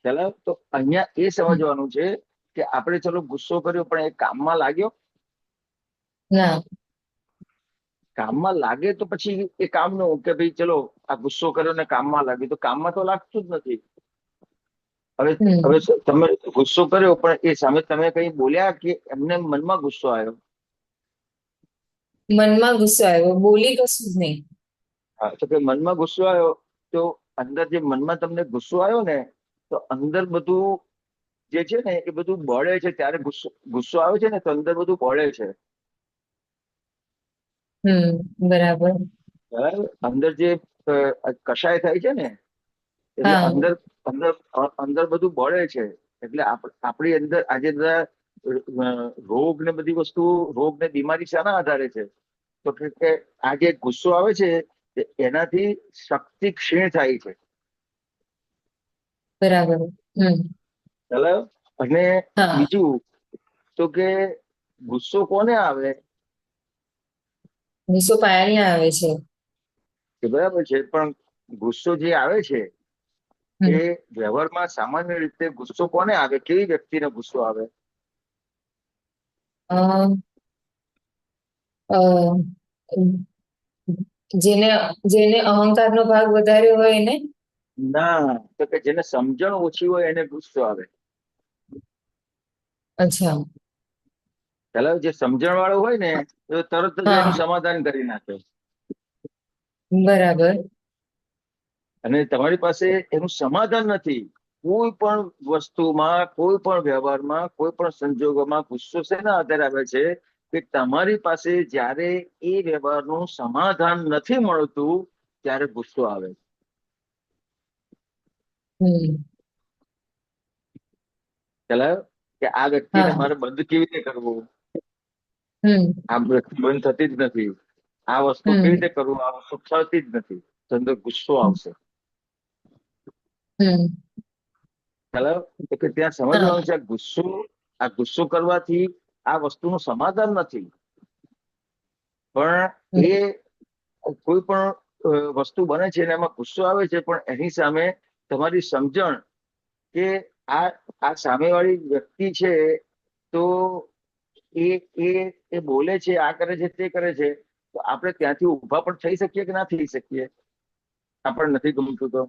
ચાલો, તો અહીંયા એ સમજવાનું છે કે આપણે ચલો ગુસ્સો કર્યો, પણ એ કામમાં લાગ્યો? ના. કામમાં લાગે તો પછી એ કામનું કે ભાઈ ચલો આ ગુસ્સો કર્યો ને કામમાં લાગ્યું, તો કામમાં તો લાગતું જ નથી. હવે તમે ગુસ્સો કર્યો, પણ એ સામે તમે કઈ બોલ્યા કે એમને મનમાં ગુસ્સો આવ્યો? મનમાં ગુસ્સો આવ્યો, બોલી કશું જ નહીં. હા, તો કે મનમાં ગુસ્સો આવ્યો, તો અંદર જે મનમાં તમને ગુસ્સો આવ્યો ને, તો અંદર બધું જે છે ને એ બધું બળે છે. ત્યારે ગુસ્સો આવે છે ને, તો અંદર બધું બળે છે. બરાબર. અંદર જે કશાય થાય છે ને, એટલે અંદર બધું બળે છે. એટલે આપણી અંદર આજે બધા રોગ ને બધી વસ્તુ, રોગ ને બીમારી શાના આધારે છે? તો કે આ જે ગુસ્સો આવે છે એનાથી શક્તિ ક્ષીણ થાય છે. બરાબર. ચાલો, અને બીજું તો કે ગુસ્સો કોને આવે? ગુસ્સો પાયલને આવે છે. બરાબર છે, પણ ગુસ્સો જે આવે છે એ વ્યવહારમાં સામાન્ય રીતે ગુસ્સો કોને આવે? કેવી વ્યક્તિને ગુસ્સો આવે? જેને અહંકારનો ભાગ વધારે હોય એને? ના, તો કે જેને સમજણ ઓછી હોય એને ગુસ્સો આવે. અચ્છા. પેલા જે સમજણ વાળો હોય ને એ તરત જ હા એનું સમાધાન કરી નાખે, બરાબર અને તમારી પાસે એનું સમાધાન નથી. કોઈ પણ વસ્તુમાં, કોઈ પણ વ્યવહારમાં, કોઈ પણ સંજોગોમાં ગુસ્સો શેના આધારે આવે છે કે તમારી પાસે જ્યારે એ વ્યવહારનું સમાધાન નથી મળતું ત્યારે ગુસ્સો આવે. હમ ચાલો કે આ વ્યક્તિને હા મારે બંધ કેવી રીતે કરવું, હમ આ વ્યક્તિ બંધ થતી જ નથી, આ વસ્તુ કેવી હમ રીતે કરવું, આ વસ્તુ થતી જ નથી, તો અંદર ગુસ્સો આવશે. હમ ચાલો કે ત્યાં હા સમજવાનું છે આ ગુસ્સો કરવાથી આ વસ્તુનું સમાધાન નથી, પણ હમ એ કોઈ પણ વસ્તુ બને છે અને એમાં ગુસ્સો આવે છે, પણ એની સામે તમારી સમજણ કે આ આ સામેવાળી વ્યક્તિ છે તો એ એ એ બોલે છે, આ કરે છે, તે કરે છે, તો આપણે ત્યાંથી ઊભા પણ થઈ શકીએ કે ના થઈ શકીએ? આપણને નથી ગમતું તો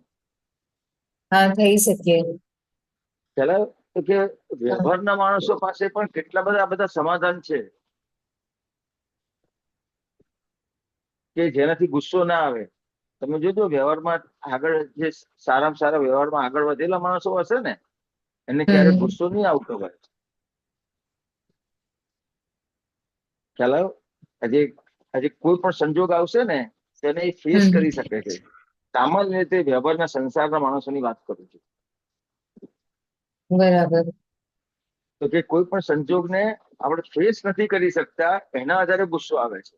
હા થઈ શકીએ. ચાલો તો કે હા વ્યવહારના માણસો પાસે પણ કેટલા બધા સમાધાન છે કે જેનાથી ગુસ્સો ના આવે. તમે જોજો વ્યવહારમાં આગળ જે સારામાં સારા વ્યવહારમાં આગળ વધેલા માણસો હશે ને એને ક્યારે હમ ગુસ્સો નહીં આવતો હોય. ખ્યાલ આવ્યો? આજે આજે કોઈ પણ સંજોગ આવશે ને તેને એ ફેસ હમ કરી શકે છે. સામાન્ય રીતે વ્યવહારના સંસારના માણસોની વાત કરું છું. બરાબર તો કે કોઈ પણ સંજોગને આપણે ફેસ નથી કરી શકતા એના આધારે ગુસ્સો આવે છે.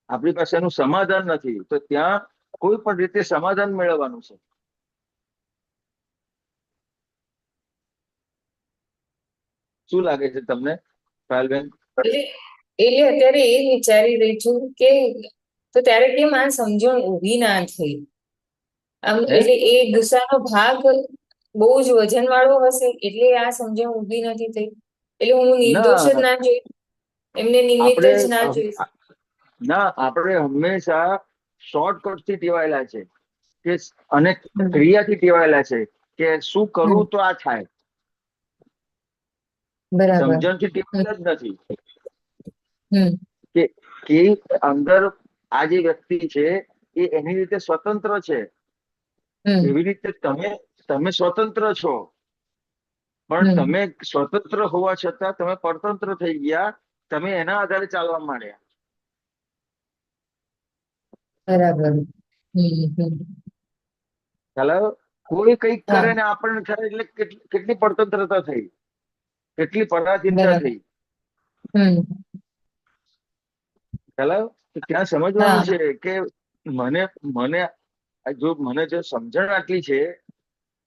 આપણી પાસે એનું સમાધાન નથી તો ત્યાં કોઈ પણ રીતે સમાધાન મેળવવાનું છે. શું લાગે છે તમને પાયલબેન? એટલે એટલે અત્યારે એ વિચારી રહી છું કે તો ત્યારે કેમ આ સમજણ ઊભી ના થઈ? આમ હે એટલે એ ગુસ્સાનો ભાગ બહુ જ વજન વાળો હશે એટલે આ સમજણ ઊભી નથી થઈ. એટલે હું નિર્દોષ જ ના ના જોઈ, એમને નિમિત્ત આપણે જ ના જોઈ. ના આપણે હંમેશા શોર્ટકટ થી ટેવાયેલા છે કે અને હમ ક્રિયાથી ટેવાયેલા છે કે શું હમ કરવું તો આ થાય. બરાબર સમજણથી હમ ટેવાયેલા જ નથી હમ કે કે અંદર આ જે વ્યક્તિ છે એ એની રીતે સ્વતંત્ર છે. હમ એવી રીતે તમે સ્વતંત્ર છો, પણ હમ તમે સ્વતંત્ર હોવા છતાં તમે પરતંત્ર થઈ ગયા, તમે એના આધારે ચાલવા માંડ્યા. બરાબર હમ ચાલો કોઈ કંઈક હા કરે ને આપણને થાય એટલે કેટલી પરતંત્રતા થઈ, કેટલી પરાધીનતા બરાબર થઈ. હમ ચાલો તો ત્યાં સમજવાનું હા છે કે મને મને મને જો સમજણ આટલી છે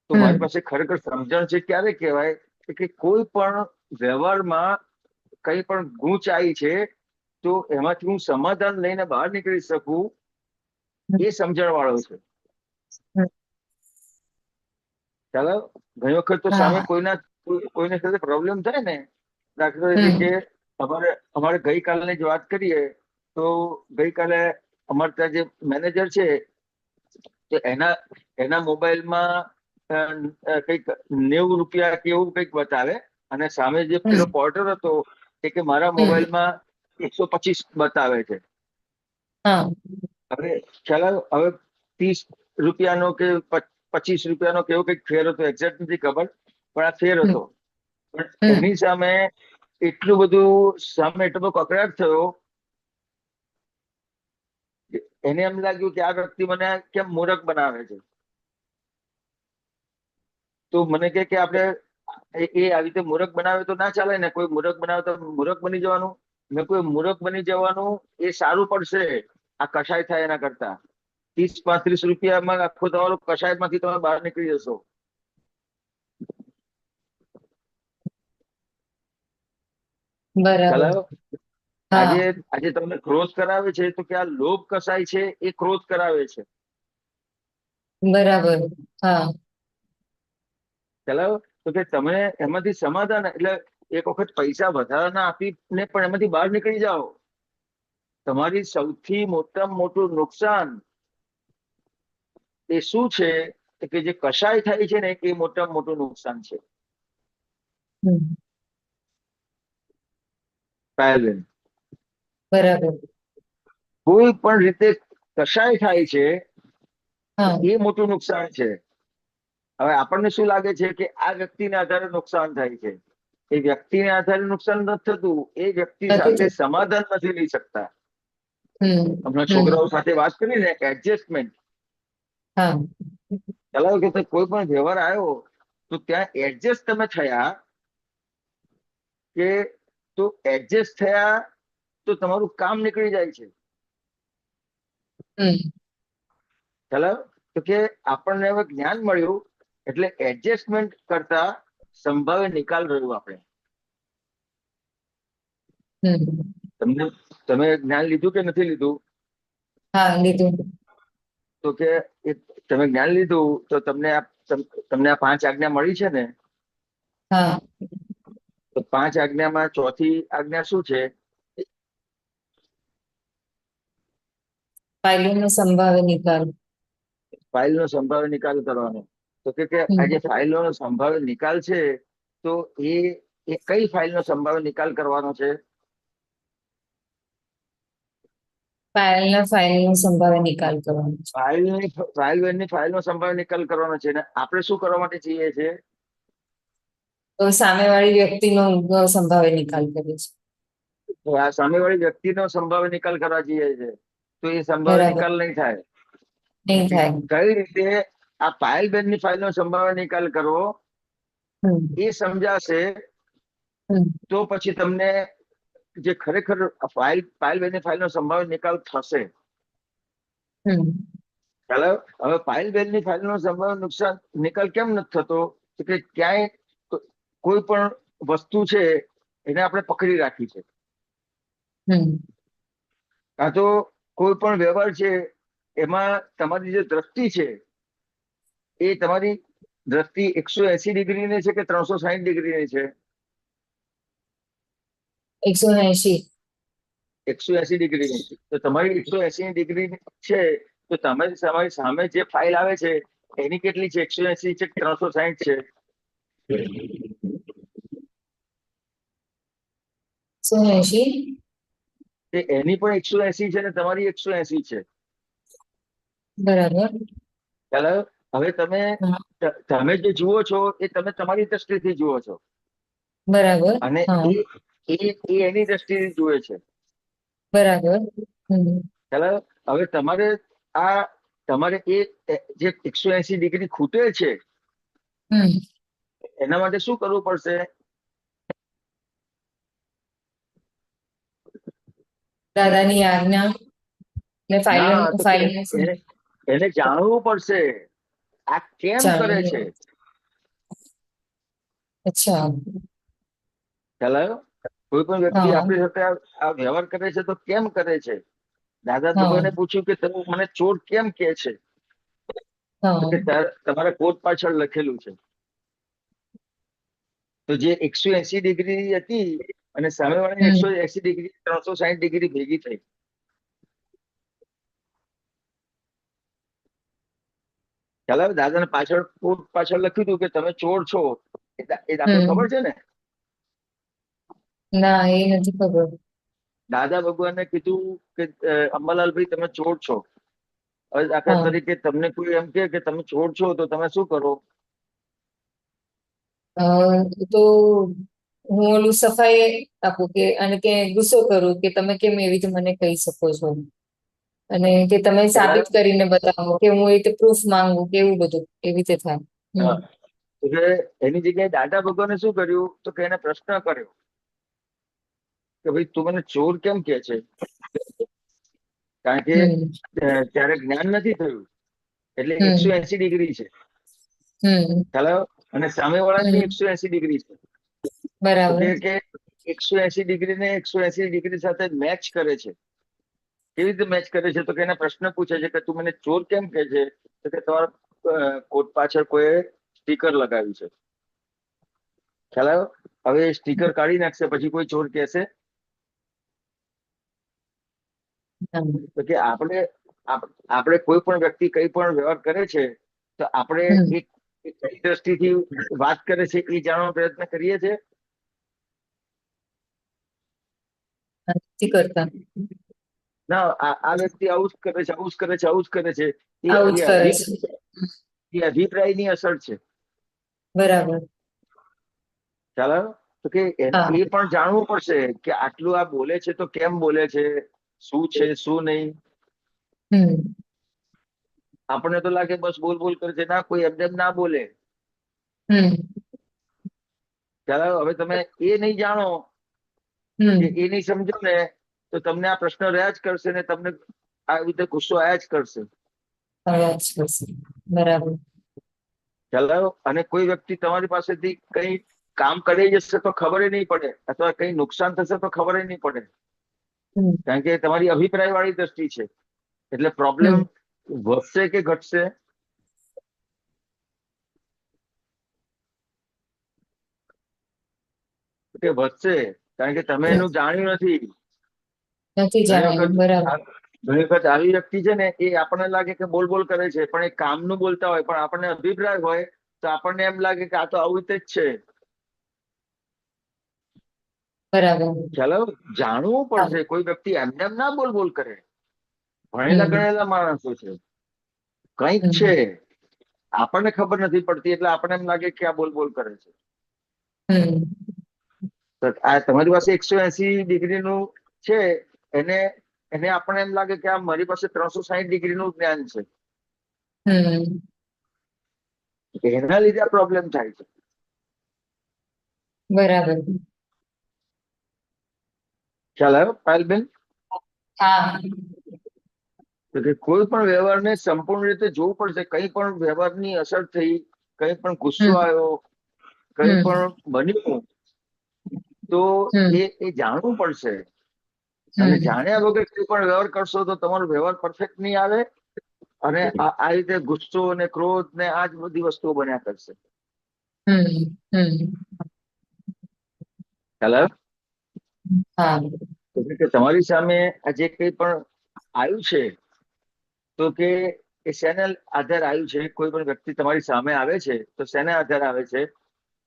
તો હમ મારી પાસે ખરેખર સમજણ છે ક્યારે કહેવાય કે કોઈ પણ વ્યવહારમાં કઈ પણ ગૂંચ આવી છે તો એમાંથી હું સમાધાન લઈને બહાર નીકળી શકું, એ સમજણ વાળો છે. હમ ચાલો ઘણી વખત તો સામે હા કોઈને સાથે પ્રોબ્લેમ થાય ને, દાખલા હમ તરીકે અમારે ગઈકાલની જ વાત કરીએ તો ગઈકાલે અમારે ત્યાં જે મેનેજર છે તો એના મોબાઈલમાં કંઈક 90 રૂપિયા કે એવું કંઈક બતાવે અને સામે જે પેલો હમ પોર્ટર હતો એ કે મારા હમ મોબાઈલમાં 125 બતાવે છે. હા હવે ખ્યાલ આવ્યો? હવે 30 રૂપિયાનો કે 25 રૂપિયાનો કેવો કંઈક ફેર હતો, એક્ઝેક્ટ નથી ખબર, પણ આ ફેર હમ હતો. પણ હમ એની સામે એટલો બધો કકળાટ થયો, એને એમ લાગ્યું કે આ વ્યક્તિ મને કેમ મૂર્ખ બનાવે છે. તો મને કે આપણે આવી રીતે મૂર્ખ બનાવે તો ના ચાલે ને, કોઈ મૂર્ખ બનાવે તો મૂર્ખ બની જવાનું. મેં કોઈ મૂર્ખ બની જવાનું એ સારું પડશે આ કશાય થાય એના કરતા. 30-35 રૂપિયામાં આખો તમારો કશાયમાંથી તમે બહાર નીકળી જશો. ખ્યાલ બરાબર આવ્યો? હા આજે આજે તમને ક્રોધ કરાવે છે તો કે આ લોભ કસાય છે એ ક્રોધ કરાવે છે. બરાબર હા ખ્યાલ આવ્યો? તો કે તમે એમાંથી સમાધાન એટલે એક વખત પૈસા વધારાના આપીને પણ એમાંથી બહાર નીકળી જાઓ. તમારી સૌથી મોટામાં મોટું નુકસાન એ શું છે કે જે કશાય થાય છે ને એ મોટામાં મોટું નુકસાન છે. હમ પાયલબેન, બરાબર. કોઈ પણ રીતે કશાય થાય છે હા, એ મોટું નુકસાન છે. હવે આપણને શું લાગે છે કે આ વ્યક્તિને આધારે નુકસાન થાય છે. એ વ્યક્તિને આધારે નુકસાન નથી થતું, એ વ્યક્તિ નથી સાથે થતું. સમાધાન નથી લઈ શકતા. હમણાં હમ છોકરાઓ સાથે વાત કરીને એડજસ્ટમેન્ટ, હા ચલાવો કે કોઈ પણ વ્યવહાર આવ્યો તો ત્યાં એડજસ્ટ તમે થયા કે તો એડજસ્ટ થયા તો તમારું કામ નીકળી જાય છે. હમ ચલાવો તો કે આપણને હવે જ્ઞાન મળ્યું એટલે એડજસ્ટમેન્ટ કરતા સંભાવ્ય નિકાલ રહ્યું આપણે. હમ તમે જ્ઞાન લીધું કે નથી લીધું? હા, લીધું. તો કે તમે જ્ઞાન લીધું તો તમને આ 5 આજ્ઞા મળી છે ને? હા, તો 5 આજ્ઞામાં ચોથી આજ્ઞા શું છે? ફાઇલોનો સંભાવ્ય નિકાલ. ફાઇલનો સંભાવ્ય નિકાલ કરવાનો. તો કે આ જે ફાઇલોનો સંભાવ્ય નિકાલ છે તો એ કઈ ફાઇલનો સંભાવ્ય નિકાલ કરવાનો છે? ફાઇલનો સંભાવ્ય નિકાલ કરવાનો છે. ફાઇલનો સંભાવ્ય નિકાલ કરવાનો છે. ને આપણે શું કરવા માટે છીએ છે? તો સામેવાળી વ્યક્તિનો સંભાવ્ય નિકાલ કરીએ છીએ. તો આ સામેવાળી વ્યક્તિનો સંભાવ્ય નિકાલ કરવા જઈએ છે તો એ સંભાવ્ય બરાબર. નિકાલ નહીં થાય. નહીં થાય. કઈ રીતે આ પાયલબેનની ફાઇલનો સંભાવ્ય નિકાલ કરવો હમ એ સમજાશે હમ તો પછી તમને જે ખરેખર પાયલબેનની ફાઇલનો સંભાવ્ય નિકાલ થશે. હમ ચાલો, હવે પાયલબેનની ફાઇલનો સંભાવ્ય નિકાલ કેમ નથી થતો? તો કે ક્યાંય કોઈ પણ વસ્તુ છે એને આપણે પકડી રાખી છે, હમ કાં તો કોઈ પણ વ્યવહાર છે એમાં તમારી જે દ્રષ્ટિ છે એ તમારી દ્રષ્ટિ 180 ડિગ્રીની છે કે 360 ડિગ્રીની છે? 180. 180 ડિગ્રીની. તો તમારી 180 ડિગ્રી છે તો તમારી સામે જે ફાઇલ આવે છે એની કેટલી છે? 180 છે કે 360 છે? 180. એની પણ 180 છે ને તમારી 180 છે. બરાબર. ચાલો, હવે હા, તમે જે જુઓ છો એ તમે તમારી દ્રષ્ટિથી જુઓ છો બરાબર. અને હા, એ એની દ્રષ્ટિથી જુએ છે. બરાબર. હમ ચાલો, હવે તમારે એ જે 180 ડિગ્રી ખૂટે છે હમ એના માટે શું કરવું પડશે? દાદાની આજ્ઞા ને ના, તો કે ફાઇલ એને જાણવું પડશે આ કેમ કરે છે. અચ્છા. ચાલો, કોઈ પણ વ્યક્તિ હા આપણી સાથે આ વ્યવહાર કરે છે તો કેમ કરે છે? દાદા હા ભગવાને પૂછ્યું કે તમે મને ચોર કેમ કે છે? હા તો કે તમારા કોટ પાછળ લખેલું છે. તો જે 180 ડિગ્રી હતી અને સામેવાળી હમ 180 ડિગ્રી 360 ડિગ્રી ભેગી થઈ. ચાલો, દાદાને કોટ પાછળ લખ્યું હતું કે તમે ચોર છો, એ દાખલો ખબર હમ છે ને? ના, એ નથી ખબર. દાદા ભગવાને કીધું કે અંબાલાલભાઈ તમે ચોર છો. હવે દાખલા હા તરીકે તમને કોઈ એમ કે તમે ચોર છો તો તમે શું કરો? અ, તો હું ઓલું સફાઈ આપું કે અને કે ગુસ્સો કરું કે તમે કેમ એવી રીતે મને કહી શકો છો, અને કે તમે સાબિત કરીને બતાવો કે હું એ રીતે પ્રૂફ માંગુ કે એવું બધું એવી રીતે થાય. હા, એટલે એની જગ્યાએ દાદા ભગવાને શું કર્યું તો કે એને પ્રશ્ન કર્યો કે ભાઈ તું મને ચોર કેમ કે છે? કારણ કે હમ ત્યારે જ્ઞાન નથી થયું એટલે હમ 180 ડિગ્રી છે. હમ ચાલો, અને સામેવાળાની હમ 180 ડિગ્રી છે. તો બરાબર. કે 180 ડિગ્રી ને 180 ડિગ્રી સાથે મેચ કરે છે. કેવી રીતે મેચ કરે છે? તો કે એને પ્રશ્ન પૂછે છે કે તું મને ચોર કેમ કે છે? તો કે તમારા કોટ પાછળ કોઈ સ્ટીકર લગાવ્યું છે. ખ્યાલ આવ્યો? હવે સ્ટીકર કાઢી નાખશે પછી કોઈ ચોર કહેશે? તો કે આપણે કોઈ પણ વ્યક્તિ કઈ પણ વ્યવહાર કરે છે તો આપણે હમ એક કઈ દ્રષ્ટિથી વાત કરે છે એ જાણવાનો પ્રયત્ન કરીએ છીએ. નથી કરતા. ના આ વ્યક્તિ આવું જ કરે છે, આવું જ કરે છે, આવું જ કરે છે, આવું જ એ કરે અભિપ્રાય છે. એ અભિપ્રાયની અસર છે. બરાબર. ચાલો, તો કે એ હા. પણ જાણવું પડશે કે આટલું આ બોલે છે તો કેમ બોલે છે, શું છે શું નહીં. હમ. આપણને તો લાગે બસ બોલ બોલ કરે છે. ના, કોઈ એમ ના બોલે. હમ. ચાલો, હવે તમે એ નહીં જાણો હમ. કે એ નહીં સમજો ને તો તમને આ પ્રશ્ન રહ્યા જ કરશે ને તમને આવી રીતે ગુસ્સો આયા જ કરશે. હવે જ કરશે. બરાબર. ચાલો, અને કોઈ વ્યક્તિ તમારી પાસેથી કઈ કામ કરી જશે તો ખબર નહીં પડે, અથવા કઈ નુકસાન થશે તો ખબર નહીં પડે, હમ. કારણ કે તમારી અભિપ્રાય વાળી દ્રષ્ટિ છે. એટલે પ્રોબ્લેમ વધશે કે ઘટશે? કે વધશે, કારણ કે તમે એનું જાણ્યું નથી. નથી જાણ્યું. બરાબર. ઘણી વખત આવી વ્યક્તિ છે ને, એ આપણને લાગે કે બોલ બોલ કરે છે, પણ એ કામનું બોલતા હોય, પણ આપણને અભિપ્રાય હોય તો આપણને એમ લાગે કે આ તો આવું રીતે જ છે. બરાબર. ચાલો, જાણવું પડશે. કોઈ વ્યક્તિ એમને એમ ના બોલ બોલ કરે. ભણેલા ગણેલા માણસો છે, કંઈક છે, આપણને ખબર નથી પડતી, એટલે આપણને એમ લાગે કે આ બોલ બોલ કરે છે. તો આ તમારી પાસે 180 ડિગ્રીનું છે, એને એને આપણને એમ લાગે કે આ મારી પાસે 360 ડિગ્રીનું જ્ઞાન છે. એના લીધે આ પ્રોબ્લેમ થાય છે. બરાબર. ખ્યાલ આવ્યો પાયલબેન? હા. તો કે કોઈ પણ વ્યવહારને સંપૂર્ણ રીતે જોવું પડશે. કંઈ પણ વ્યવહારની અસર થઈ, કંઈ પણ ગુસ્સો આવ્યો, કંઈ પણ બન્યું, તો એ જાણવું પડશે. અને જાણ્યા વગર કોઈ પણ વ્યવહાર કરશો તો તમારો વ્યવહાર પરફેક્ટ નહીં આવે, અને આ રીતે ગુસ્સો અને ક્રોધ ને આ જ બધી વસ્તુઓ બન્યા કરશે. ખ્યાલ આવ્યો? હા. તો કે તમારી સામે આ જે કંઈ પણ આવ્યું છે, તો કે એ શેના આધારે આવ્યું છે? કોઈ પણ વ્યક્તિ તમારી સામે આવે છે તો શેના આધારે આવે છે?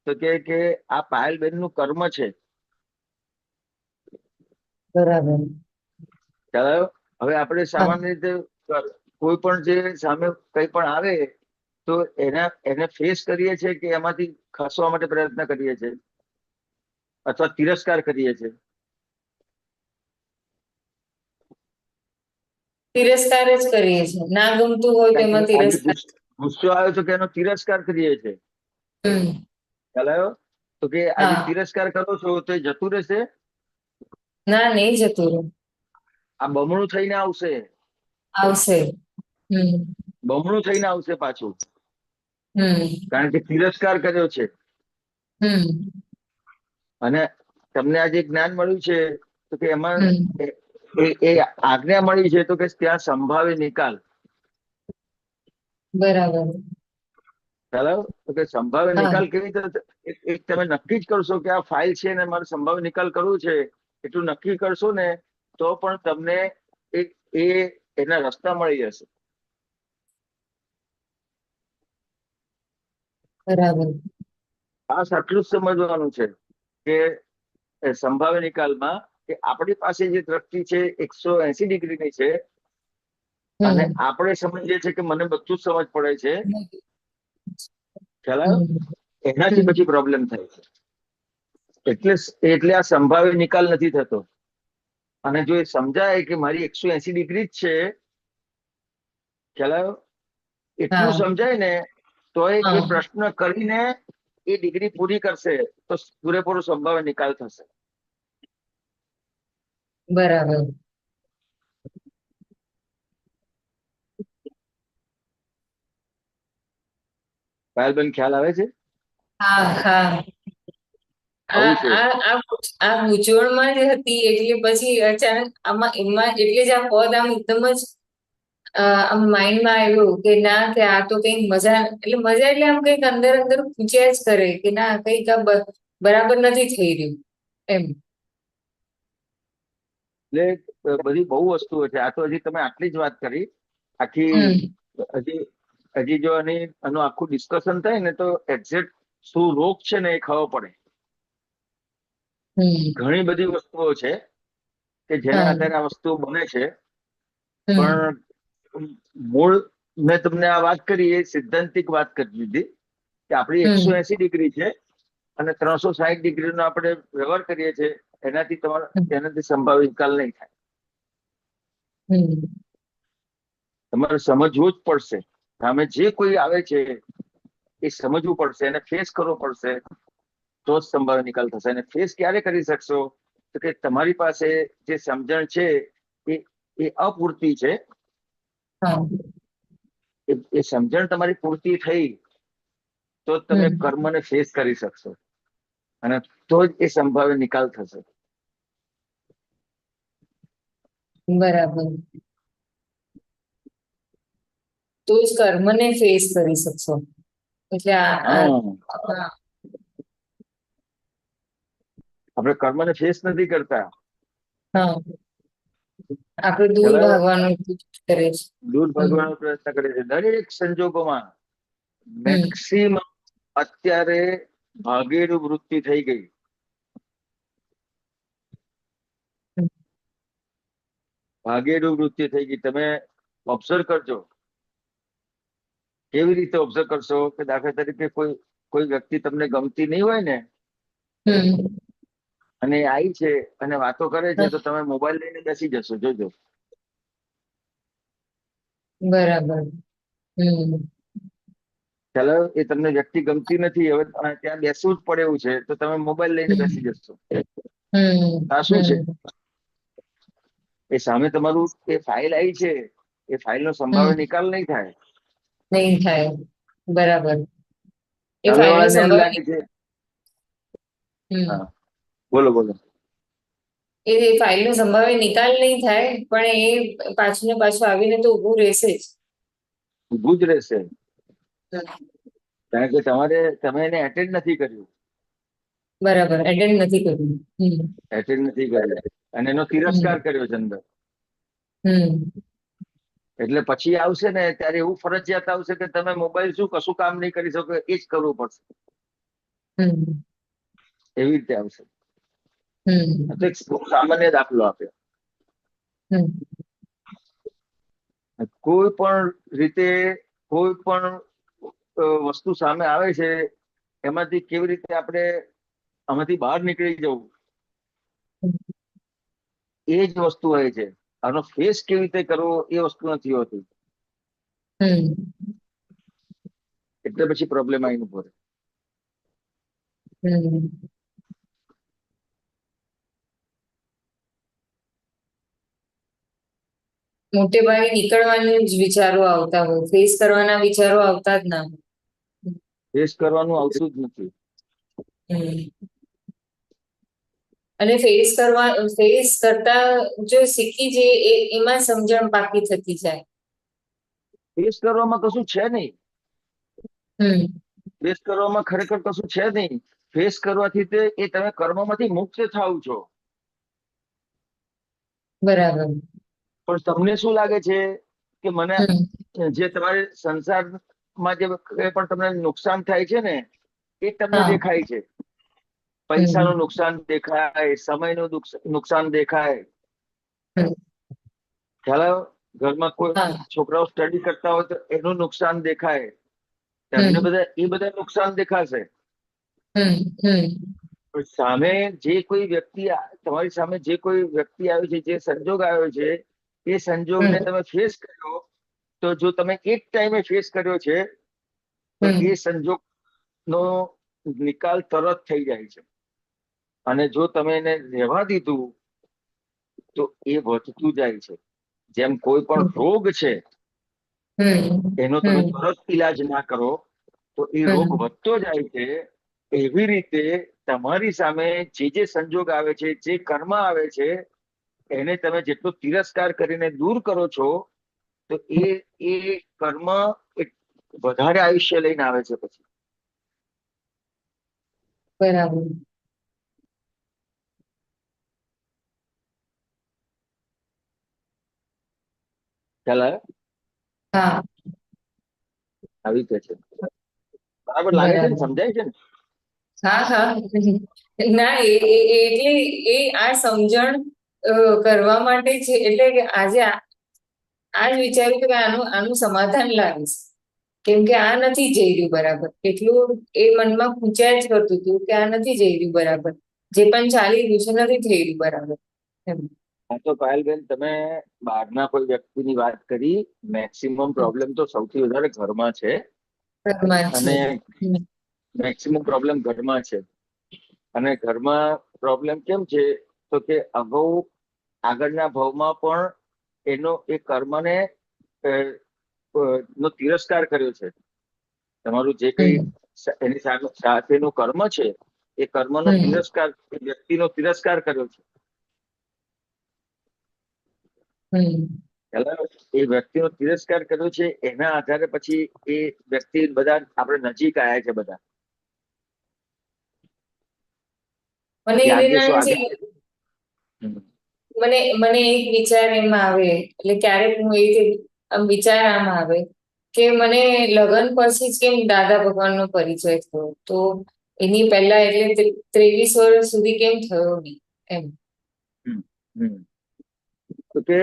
તો કે આ પાયલબેન નું કર્મ છે. બરાબર. ખ્યાલ આવ્યો? હવે આપણે સામાન્ય રીતે કોઈ પણ જે સામે કંઈ પણ આવે તો એને ફેસ કરીએ છીએ કે એમાંથી ખસવા માટે પ્રયત્ન કરીએ છીએ, અથવા તિરસ્કાર કરીએ છીએ? તિરસ્કાર જ કરીએ છીએ. ના ગમતું હોય તો એમાં તિરસ્કાર. ગુસ્સો આવ્યો તો કે એનો તિરસ્કાર કરીએ છીએ. ખ્યાલ આવ્યો? તો કે આજે તિરસ્કાર કરો છો તો એ જતું રહેશે? ના, નહીં જતું રહે. આ બમણું થઈને આવશે. આવશે. બમણું થઈને આવશે પાછું, કારણ કે તિરસ્કાર કર્યો છે. અને તમને આજે જ્ઞાન મળ્યું છે તો કે એમાં એ આજ્ઞા મળી છે, તો કે ત્યાં સંભાવે નિકાલ. બરાબર. ખ્યાલ આવ્યો? તો કે સંભાવે નિકાલ કેવી રીતે? એક તમે નક્કી જ કરશો કે આ ફાઇલ છે ને મારે સંભાવે નિકાલ કરવું છે, એટલું નક્કી કરશો ને તો પણ તમને એના રસ્તા મળી જશે. બરાબર. ખાસ આટલું જ સમજવાનું છે કે સંભાવ્ય નિકાલમાં કે આપણી પાસે જે દ્રષ્ટિ છે 180 ડિગ્રીની છે, અને આપણે સમજીએ છીએ કે મને બધું જ સમજ પડે છે. ખ્યાલ આવ્યો? એનાથી પછી પ્રોબ્લેમ થાય છે. એટલે આ સંભાવ્ય નિકાલ નથી થતો. અને જો એ સમજાય કે મારી 180 ડિગ્રી જ છે, ખ્યાલ આવ્યો? એટલું સમજાય ને તો એ પ્રશ્ન કરીને એ ડિગ્રી પૂરી કરશે તો પૂરેપૂરો સંભાવ્ય નિકાલ થશે. બરાબર. પાયલબેન, ખ્યાલ આવે છે? હા. હા. આ મૂંઝવણમાં જ હતી, એટલે પછી અચાનક એમાં એટલે જ આ પદ આમ એકદમ જ આમ માઇન્ડમાં આવ્યું કે ના, કે આ તો કઈક મજા એટલે આમ કઈક અંદર અંદર પૂછ્યા જ કરે કે ના, કઈક આ બરાબર નથી થઈ રહ્યું એમ. એટલે બધી બહુ વસ્તુઓ છે. આ તો હજી તમે આટલી જ વાત કરી. આખી હજી જો આનું આખું ડિસ્કશન થાય ને તો એક્ઝેક્ટ શું રોગ છે ને એ ખબર પડે. ઘણી બધી વસ્તુઓ છે. કે જેના હા આધારે આ વસ્તુ બને છે. હમ પણ મૂળ મેં તમને આ વાત કરી એ સિદ્ધાંતિક વાત કરી દીધી કે આપણી હમ 180 ડિગ્રી છે અને 360 ડિગ્રીનો આપણે વ્યવહાર કરીએ છીએ, તેનાથી સંભાવિત નિકાલ નહીં થાય. હમ તમારે સમજવું જ પડશે. સામે જે કોઈ આવે છે એ સમજવું પડશે, એને ફેસ કરવો પડશે, તો જ સંભાવ્ય નિકાલ થશે. અને ફેસ ક્યારે કરી શકશો? તો કે તમારી પાસે જે સમજણ છે એ એ અપૂરતી છે. હા એ સમજણ તમારી પૂરતી થઈ તો જ તમે હમ કર્મને ફેસ કરી શકશો અને તો જ એ સંભાવ્ય નિકાલ થશે. બરાબર. તો જ કર્મને ફેસ કરી શકશો. એટલે હા, હા આપણે કર્મને ફેસ નથી કરતા. હા આપણે દૂર ખ્યાલ આવ્યો? ભાગવાનું કરે છે. દૂર હમ ભાગવાનો પ્રયત્ન કરે છે. દરેક સંજોગોમાં હમ મેક્સિમમ અત્યારે ભાગેડુ વૃત્તિ થઈ ગઈ. હમ ભાગેડુ વૃત્તિ થઈ ગઈ. તમે ઓબ્ઝર્વ કરજો. કેવી રીતે ઓબ્ઝર્વ કરશો કે દાખલા તરીકે કોઈ વ્યક્તિ તમને ગમતી નહીં હોય ને હમ અને એ આવી છે અને વાતો કરે છે તો તમે મોબાઈલ લઈને બેસી જશો, જોજો. બરાબર. હમ ચાલો, એ તમને વ્યક્તિ ગમતી નથી, હવે ત્યાં બેસવું જ પડે એવું છે તો તમે મોબાઈલ લઈને હમ બેસી જશો. હમ આ શું છે? હમ એ સામે તમારું એ ફાઇલ આવી છે, એ ફાઇલનો સંભાવ્ય હમ નિકાલ નહીં થાય. નહીં થાય. બરાબર. એ સામે ફાઇલનો વાળાને એમ સંભાવ લાગે છે. હમ હા, બોલો બોલો. એ ફાઇલનો સંભાવ્ય નિકાલ નહીં થાય, પણ એ પાછું ને પાછું આવીને તો ઊભું રહેશે જ. ઊભું જ રહેશે. કારણ કે તમે એને એટેન્ડ નથી કર્યું. બરાબર. એટેન્ડ નથી કર્યું. હમ એટેન્ડ નથી કર્યું અને એનો તિરસ્કાર કર્યો છે અંદર. હમ એટલે પછી આવશે ને ત્યારે એવું ફરજિયાત આવશે કે તમે મોબાઈલ શું કશું કામ નહીં કરી શકો, એ જ કરવું પડશે. હમ એવી રીતે આવશે. હમ આ તો એક સામાન્ય દાખલો આપ્યો. હમ કોઈ પણ રીતે કોઈ પણ વસ્તુ સામે આવે છે, એમાંથી કેવી રીતે આપણે આમાંથી બહાર નીકળી જવું, એ જ વસ્તુ હોય છે. આનો ફેસ કેવી રીતે કરવો એ વસ્તુ નથી હોતી. હમ એટલે પછી પ્રોબ્લેમ આવીને ઉભો રહે. હમ મોટે ભાગે નીકળવાના જ વિચારો આવતા હોય, ફેસ કરવાના વિચારો આવતા જ ના હોય. ફેસ કરવાનું આવતું જ નથી. હમ અને ફેસ કરતા જો શીખી જઈએ એમાં સમજણ પાકી થતી જાય. ફેસ કરવામાં કશું છે નહીં. હમ ફેસ કરવામાં ખરેખર કશું છે નહીં. ફેસ કરવાથી એ તમે કર્મમાંથી મુક્ત થાવ છો. બરાબર. પણ તમને શું લાગે છે કે મને હમ જે તમારે સંસારમાં જે કંઈ પણ તમને નુકસાન થાય છે ને એ તમને હા દેખાય છે. હમ પૈસાનું નુકસાન દેખાય, સમયનું નુકસાન દેખાય. હમ ખ્યાલ આવ્યો? ઘરમાં કોઈ હા છોકરાઓ સ્ટડી કરતા હોય તો એનું નુકસાન દેખાય. તમને હમ બધા નુકસાન દેખાશે. હમ હમ પણ સામે જે કોઈ વ્યક્તિ તમારી સામે જે કોઈ વ્યક્તિ આવ્યો છે, જે સંજોગ આવ્યો છે, એ સંજોગને હમ તમે ફેસ કર્યો તો જો તમે એક ટાઈમે ફેસ કર્યો છે તો હમ એ સંજોગનો નિકાલ તરત થઈ જાય છે. અને જો તમે એને રહેવા દીધું તો એ વધતું જાય છે. જેમ કોઈ પણ રોગ છે હમ એનો તમે હમ તરત ઈલાજ ના કરો તો એ રોગ હમ વધતો જાય છે. એવી રીતે તમારી સામે જે સંજોગ આવે છે, જે કર્મ આવે છે, એને તમે જેટલો તિરસ્કાર કરીને દૂર કરો છો તો એ કર્મ એક વધારે આયુષ્ય લઈને આવે છે પછી. બરાબર. ખ્યાલ આવે? હા આવી રીતે છે. બરાબર લાગે છે ને? બરાબર. સમજાય છે ને? હા હા ના એટલે આ સમજણ કરવા માટે છે એટલે કે આજે આ જ વિચાર્યું કે આનું સમાધાન લાવીશ, કેમ કે આ નથી જઈ રહ્યું બરાબર. એટલું એ મનમાં પૂછ્યા જ કરતું હતું કે આ નથી જઈ રહ્યું બરાબર, જે પણ ચાલી રહ્યું છે નથી થઈ રહ્યું બરાબર એમ. હા, તો પાયલબેન, તમે બહારના કોઈ વ્યક્તિની વાત કરી. મેક્સિમમ પ્રોબ્લેમ તો સૌથી વધારે ઘરમાં છે, ઘરમાં છે. અને મેક્સિમમ પ્રોબ્લેમ ઘરમાં છે. અને ઘરમાં પ્રોબ્લેમ કેમ છે, તો કે અગાઉ આગળના ભાવમાં પણ એનો એ કર્મને નો તિરસ્કાર કર્યો છે. તમારું જે કઈ એની સાથેનું કર્મ છે, એ કર્મનો તિરસ્કાર, એ વ્યક્તિનો તિરસ્કાર કર્યો છે. એ વ્યક્તિનો તિરસ્કાર કર્યો છે, એના આધારે પછી એ વ્યક્તિ બધા આપણે નજીક આવ્યા છે બધા. મને પછી આજે શું હિરેનાનજી, મને એક વિચાર એમાં આવે, એટલે ક્યારેક હું આમ વિચાર આમ આવે કે મને લગ્ન પછી જ કેમ દાદા ભગવાનનો પરિચય થયો, તો એની પહેલા એટલે 23 વર્ષ સુધી કેમ થયો નહીં એમ. તો કે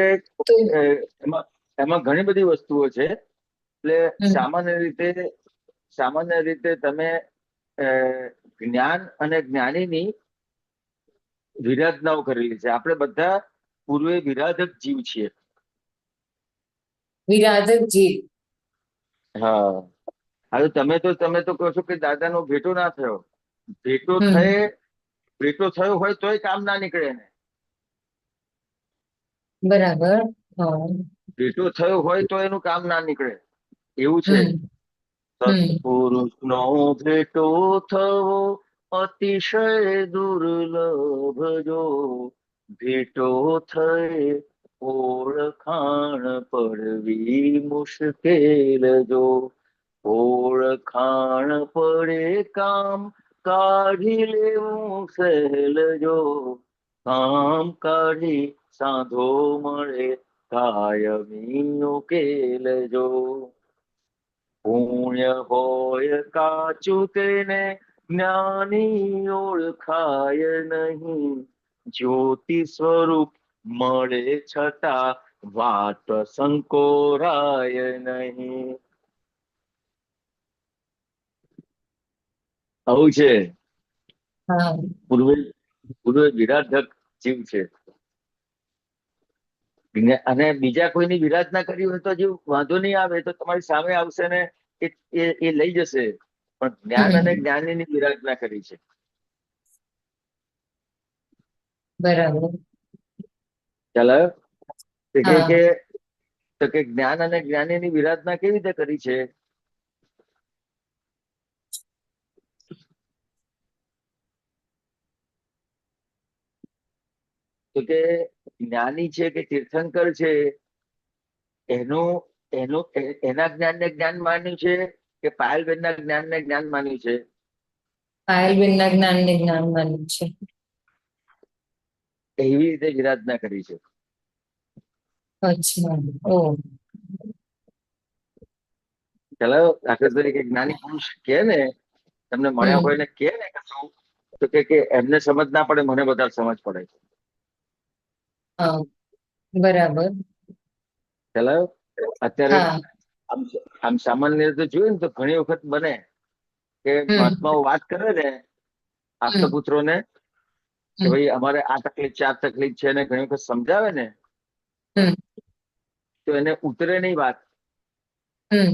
એમાં ઘણી બધી વસ્તુઓ છે. એટલે સામાન્ય રીતે તમે જ્ઞાન અને જ્ઞાનીની વિરાધનાઓ કરેલી છે. આપણે બધા પૂર્વે વિરાધક જીવ છીએ. વિરાધક જીવ? હા. હવે તમે તો કહો છો કે દાદાનો ભેટો ના થયો. ભેટો થયો હોય તોય કામ ના નીકળે ને. બરાબર. ભેટો થયો હોય તો એનું કામ ના નીકળે, એવું છે. સત્પુરુષનો ભેટો થવો અતિશય દુર્લભ જો, ભેટો થઈ ઓળખાણ પડવી મુશ્કેલ જો, ઓળખાણ પડે કામ કાઢી લેવું સહેલ જો, કામ કાઢી સાંધો મળે કાયમી ઉકેલ જો, પુણ્ય હોય કાચું તેને જ્ઞાની ઓળખાય નહીં, જ્યોતિ સ્વરૂપ મળે છતાં વાત સંકોરાય નહીં. આવું છે. પૂર્વે વિરાધક જીવ છે. અને બીજા કોઈની વિરાધના કરી હોય તો હજુ વાંધો નહીં આવે, તો તમારી સામે આવશે ને એ લઈ જશે. પણ જ્ઞાન અને જ્ઞાનીની વિરાધના કરી છે. બરાબર. ચાલો. તો કે જ્ઞાન અને જ્ઞાનીની વિરાધના કેવી રીતે કરી છે? તો કે જ્ઞાની છે કે તીર્થંકર છે, એના જ્ઞાનને જ્ઞાન માન્યું છે કે પાયલબેનના જ્ઞાનને જ્ઞાન માન્યું છે? પાયલબેનના જ્ઞાનને જ્ઞાન માન્યું છે. એવી રીતે વિરાધના કરી છે. અચ્છા. ચાલો, દાખલા તરીકે જ્ઞાની પુરુષ કે ને, તમને મળ્યા હોય ને કે ને કશું, તો કે એમને સમજ ના પડે, મને વધારે સમજ પડે છે. બરાબર. ચાલો, અત્યારે આમ સામાન્ય રીતે જોઈએ ને તો ઘણી વખત બને કે મહાત્માઓ વાત કરે ને આપતપુત્રોને કે ભાઈ અમારે આ તકલીફ છે, આ તકલીફ છે, ને ઘણી વખત સમજાવે ને તો એને ઉતરે નહીં વાત.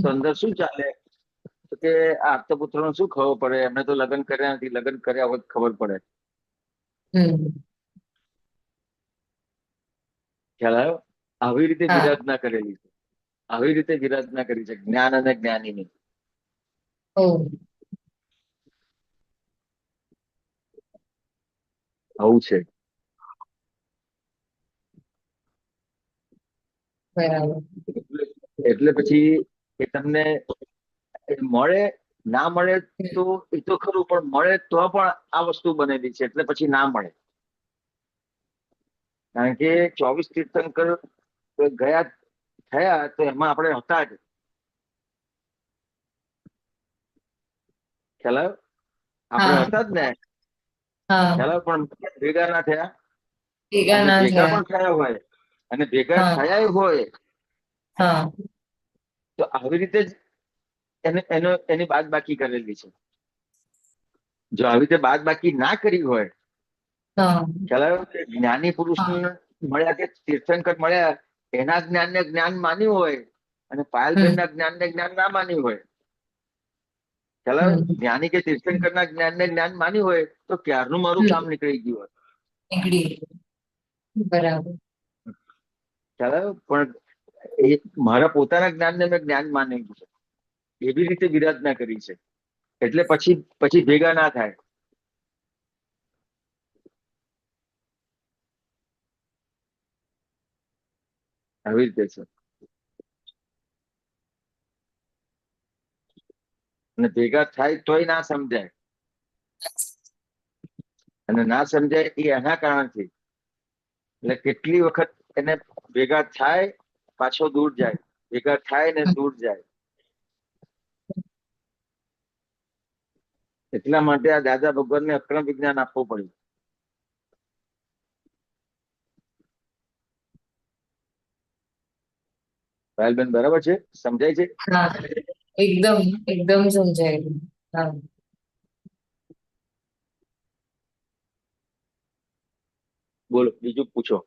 તો અંદર શું ચાલે, તો કે આ આપતપુત્રોને શું ખબર પડે, એમને તો લગ્ન કર્યા નથી, લગ્ન કર્યા હોત ખબર પડે. ખ્યાલ આવ્યો? આવી રીતે વિરાધના કરેલી છે. આવી રીતે વિરાધના કરી છે જ્ઞાન અને જ્ઞાનીની. આવું છે. એટલે પછી એ તમને મળે ના મળે તો એ તો ખરું, પણ મળે તો પણ આ વસ્તુ બનેલી છે, એટલે પછી ના મળે. કારણ કે 24 તીર્થંકર ગયા થયા તો એમાં આપણે હતા જ. ખ્યાલ આવ્યો? આપણે હતા જ ને. ખ્યાલ આવ્યો? પણ ભેગા ના થયા. ભેગા અને ના ભેગા થયા. પણ થયા હોય અને ભેગા હા થયા હોય હા તો આવી રીતે જ એની બાદબાકી કરેલી છે. જો આવી રીતે બાદબાકી ના કરી હોય, હા ખ્યાલ આવ્યો કે જ્ઞાની પુરુષ મળ્યા કે તીર્થંકર મળ્યા, એના જ્ઞાનને જ્ઞાન માન્યું હોય અને પાયલબેન ના જ્ઞાનને જ્ઞાન ના માન્યું હોય, ખ્યાલ આવ્યો? જ્ઞાની કે તીર્થંકરના જ્ઞાનને જ્ઞાન માન્યું હોય તો ક્યારનું મારું કામ નીકળી ગયું હોય. નીકળી ગયું. બરાબર. ખ્યાલ આવ્યો? પણ એ મારા પોતાના જ્ઞાનને મેં જ્ઞાન માનેલું છે, એવી રીતે વિરાધના કરી છે, એટલે પછી ભેગા ના થાય. આવી રીતે છે. અને ભેગા થાય તોય ના સમજાય, અને ના સમજાય એ એના કારણથી. એટલે કેટલી વખત એને ભેગા થાય પાછો દૂર જાય, ભેગા થાય ને દૂર જાય. એટલા માટે આ દાદા ભગવાનને અક્રમ વિજ્ઞાન આપવું પડ્યું. પાયલબેન બરાબર છે? સમજાય છે? હા એકદમ એકદમ સમજાયું. હા બોલો, બીજું પૂછો.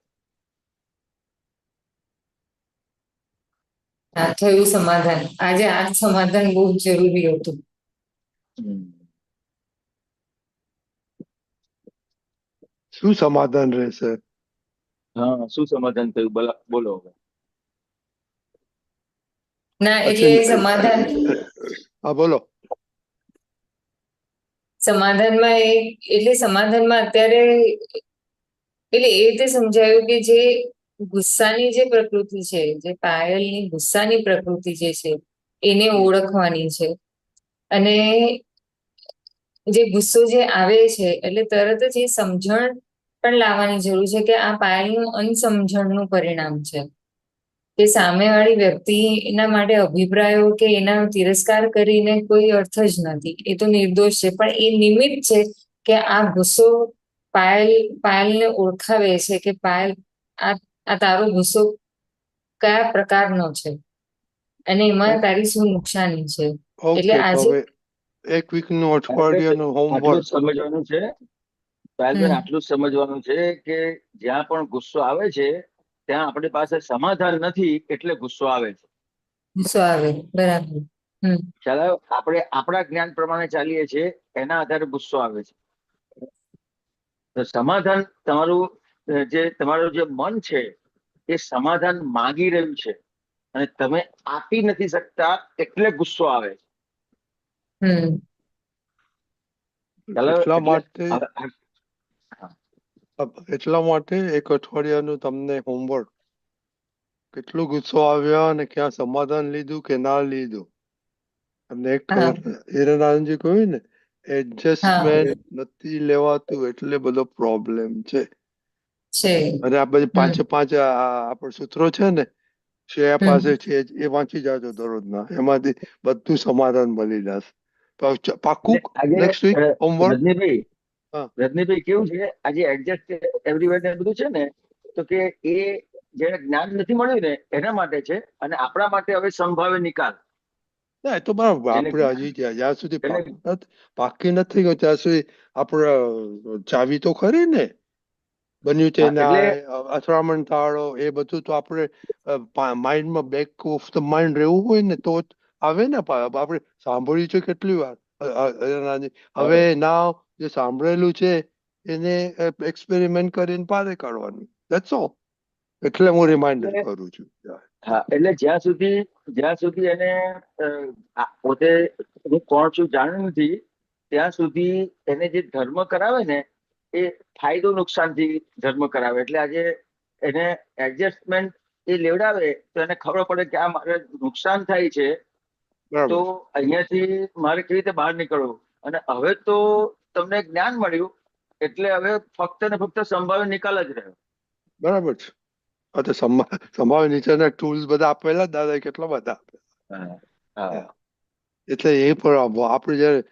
હા થયું સમાધાન. આજે આ સમાધાન બહુ જરૂરી હતું. શું સમાધાન રહેશે? હા, શું સમાધાન થયું? બોલો હવે. ના એટલે સમાધાન હા બોલો. સમાધાનમાં એટલે સમાધાનમાં અત્યારે એટલે એ રીતે સમજાયું કે જે ગુસ્સાની જે પ્રકૃતિ છે, જે પાયલની ગુસ્સાની પ્રકૃતિ જે છે એને ઓળખવાની છે. અને જે ગુસ્સો જે આવે છે એટલે તરત જ એ સમજણ પણ લાવવાની જરૂર છે કે આ પાયલનું અનસમજણનું પરિણામ છે. કે સામેવાળી વ્યક્તિ એના માટે અભિપ્રાયો કે એના તિરસ્કાર કરીને કોઈ અર્થ જ નથી. એ તો નિર્દોષ છે, પણ એ નિમિત્ત છે કે આ ગુસ્સો પાયલને ઓળખાવે છે કે પાયલ આ તારો ગુસ્સો કયા પ્રકારનો છે અને એમાં તારી શું નુકસાની છે. એટલે ઓકે, તો આજે હવે એક વીકનું અઠવાડિયાનું આટલું હોમવર્ક. જ સમજવાનું છે પાયલબેન, આટલું જ સમજવાનું છે કે જ્યાં પણ ગુસ્સો આવે છે ત્યાં આપણી પાસે સમાધાન નથી એટલે ગુસ્સો આવે છે. ગુસ્સો આવે. બરાબર. ખ્યાલ આવ્યો? આપણે આપણા જ્ઞાન પ્રમાણે ચાલીએ છીએ, એના આધારે ગુસ્સો આવે છે. તો સમાધાન તમારું જે મન છે એ સમાધાન માંગી રહ્યું છે અને તમે આપી નથી શકતા એટલે ગુસ્સો આવે છે. ખ્યાલ આવ્યો? એટલા માટે એક અઠવાડિયાનું તમને હોમવર્ક. કેટલો ગુસ્સો આવ્યો અને ક્યાં સમાધાન લીધું કે ના લીધું. અને એક હિરણાનંદજી કહ્યું ને, એડજસ્ટમેન્ટ નથી લેવાતું એટલે બધો પ્રોબ્લેમ છે. અને આ બધી પાંચે પાંચ આપણા સૂત્રો છે ને, શ્રેયા પાસે છે, એ વાંચી જાજો દરરોજના. એમાંથી બધું સમાધાન મળી જશે. પાકું નેક્સ્ટ વીક હોમવર્ક. રજનીભાઈ કેવું છે, આજે એડજસ્ટ એવરીવેર ને બધું છે ને, તો કે એ જેને જ્ઞાન નથી મળ્યું ને એના માટે છે, અને આપણા માટે હવે સંભાવે નિકાલ. ના એ તો બરાબર. આપણે હજી જ્યાં સુધી પાકી નથી ગયું ત્યાં સુધી આપણે ચાવી તો ખરી ને. બન્યું છે અથડામણ તાળો એ બધું તો આપણે માઇન્ડમાં બેક ઓફ ધ માઇન્ડ રહેવું હોય ને તો આવે ને. આપણે સાંભળ્યું છે કેટલી વાર. હવે ના જે સાંભળેલું છે એને એક્સપેરિમેન્ટ કરીને પારે કાઢવાનું. That's all. એટલે હું રિમાઇન્ડર કરું છું. હા, એટલે જ્યાં સુધી એને પોતે હું કોણ છું જાણ્યું નથી ત્યાં સુધી એને જે ધર્મ કરાવે ને એ ફાયદો નુકસાનથી ધર્મ કરાવે. એટલે આજે એને એડજસ્ટમેન્ટ એ લેવડાવે તો એને ખબર પડે કે આ મારે નુકસાન થાય છે, તો અહીંયાથી મારે કેવી રીતે બહાર નીકળવું. અને હવે તો તમને જ્ઞાન મળ્યું એટલે હવે ફક્ત ને ફક્ત સંભાવ્ય નિકાલ જ રહ્યો. બરાબર છે. સંભાવ્ય નીચેના ટૂલ્સ બધા આપેલા દાદા, કેટલા બધા આપેલા. એટલે એ પણ આપણે જયારે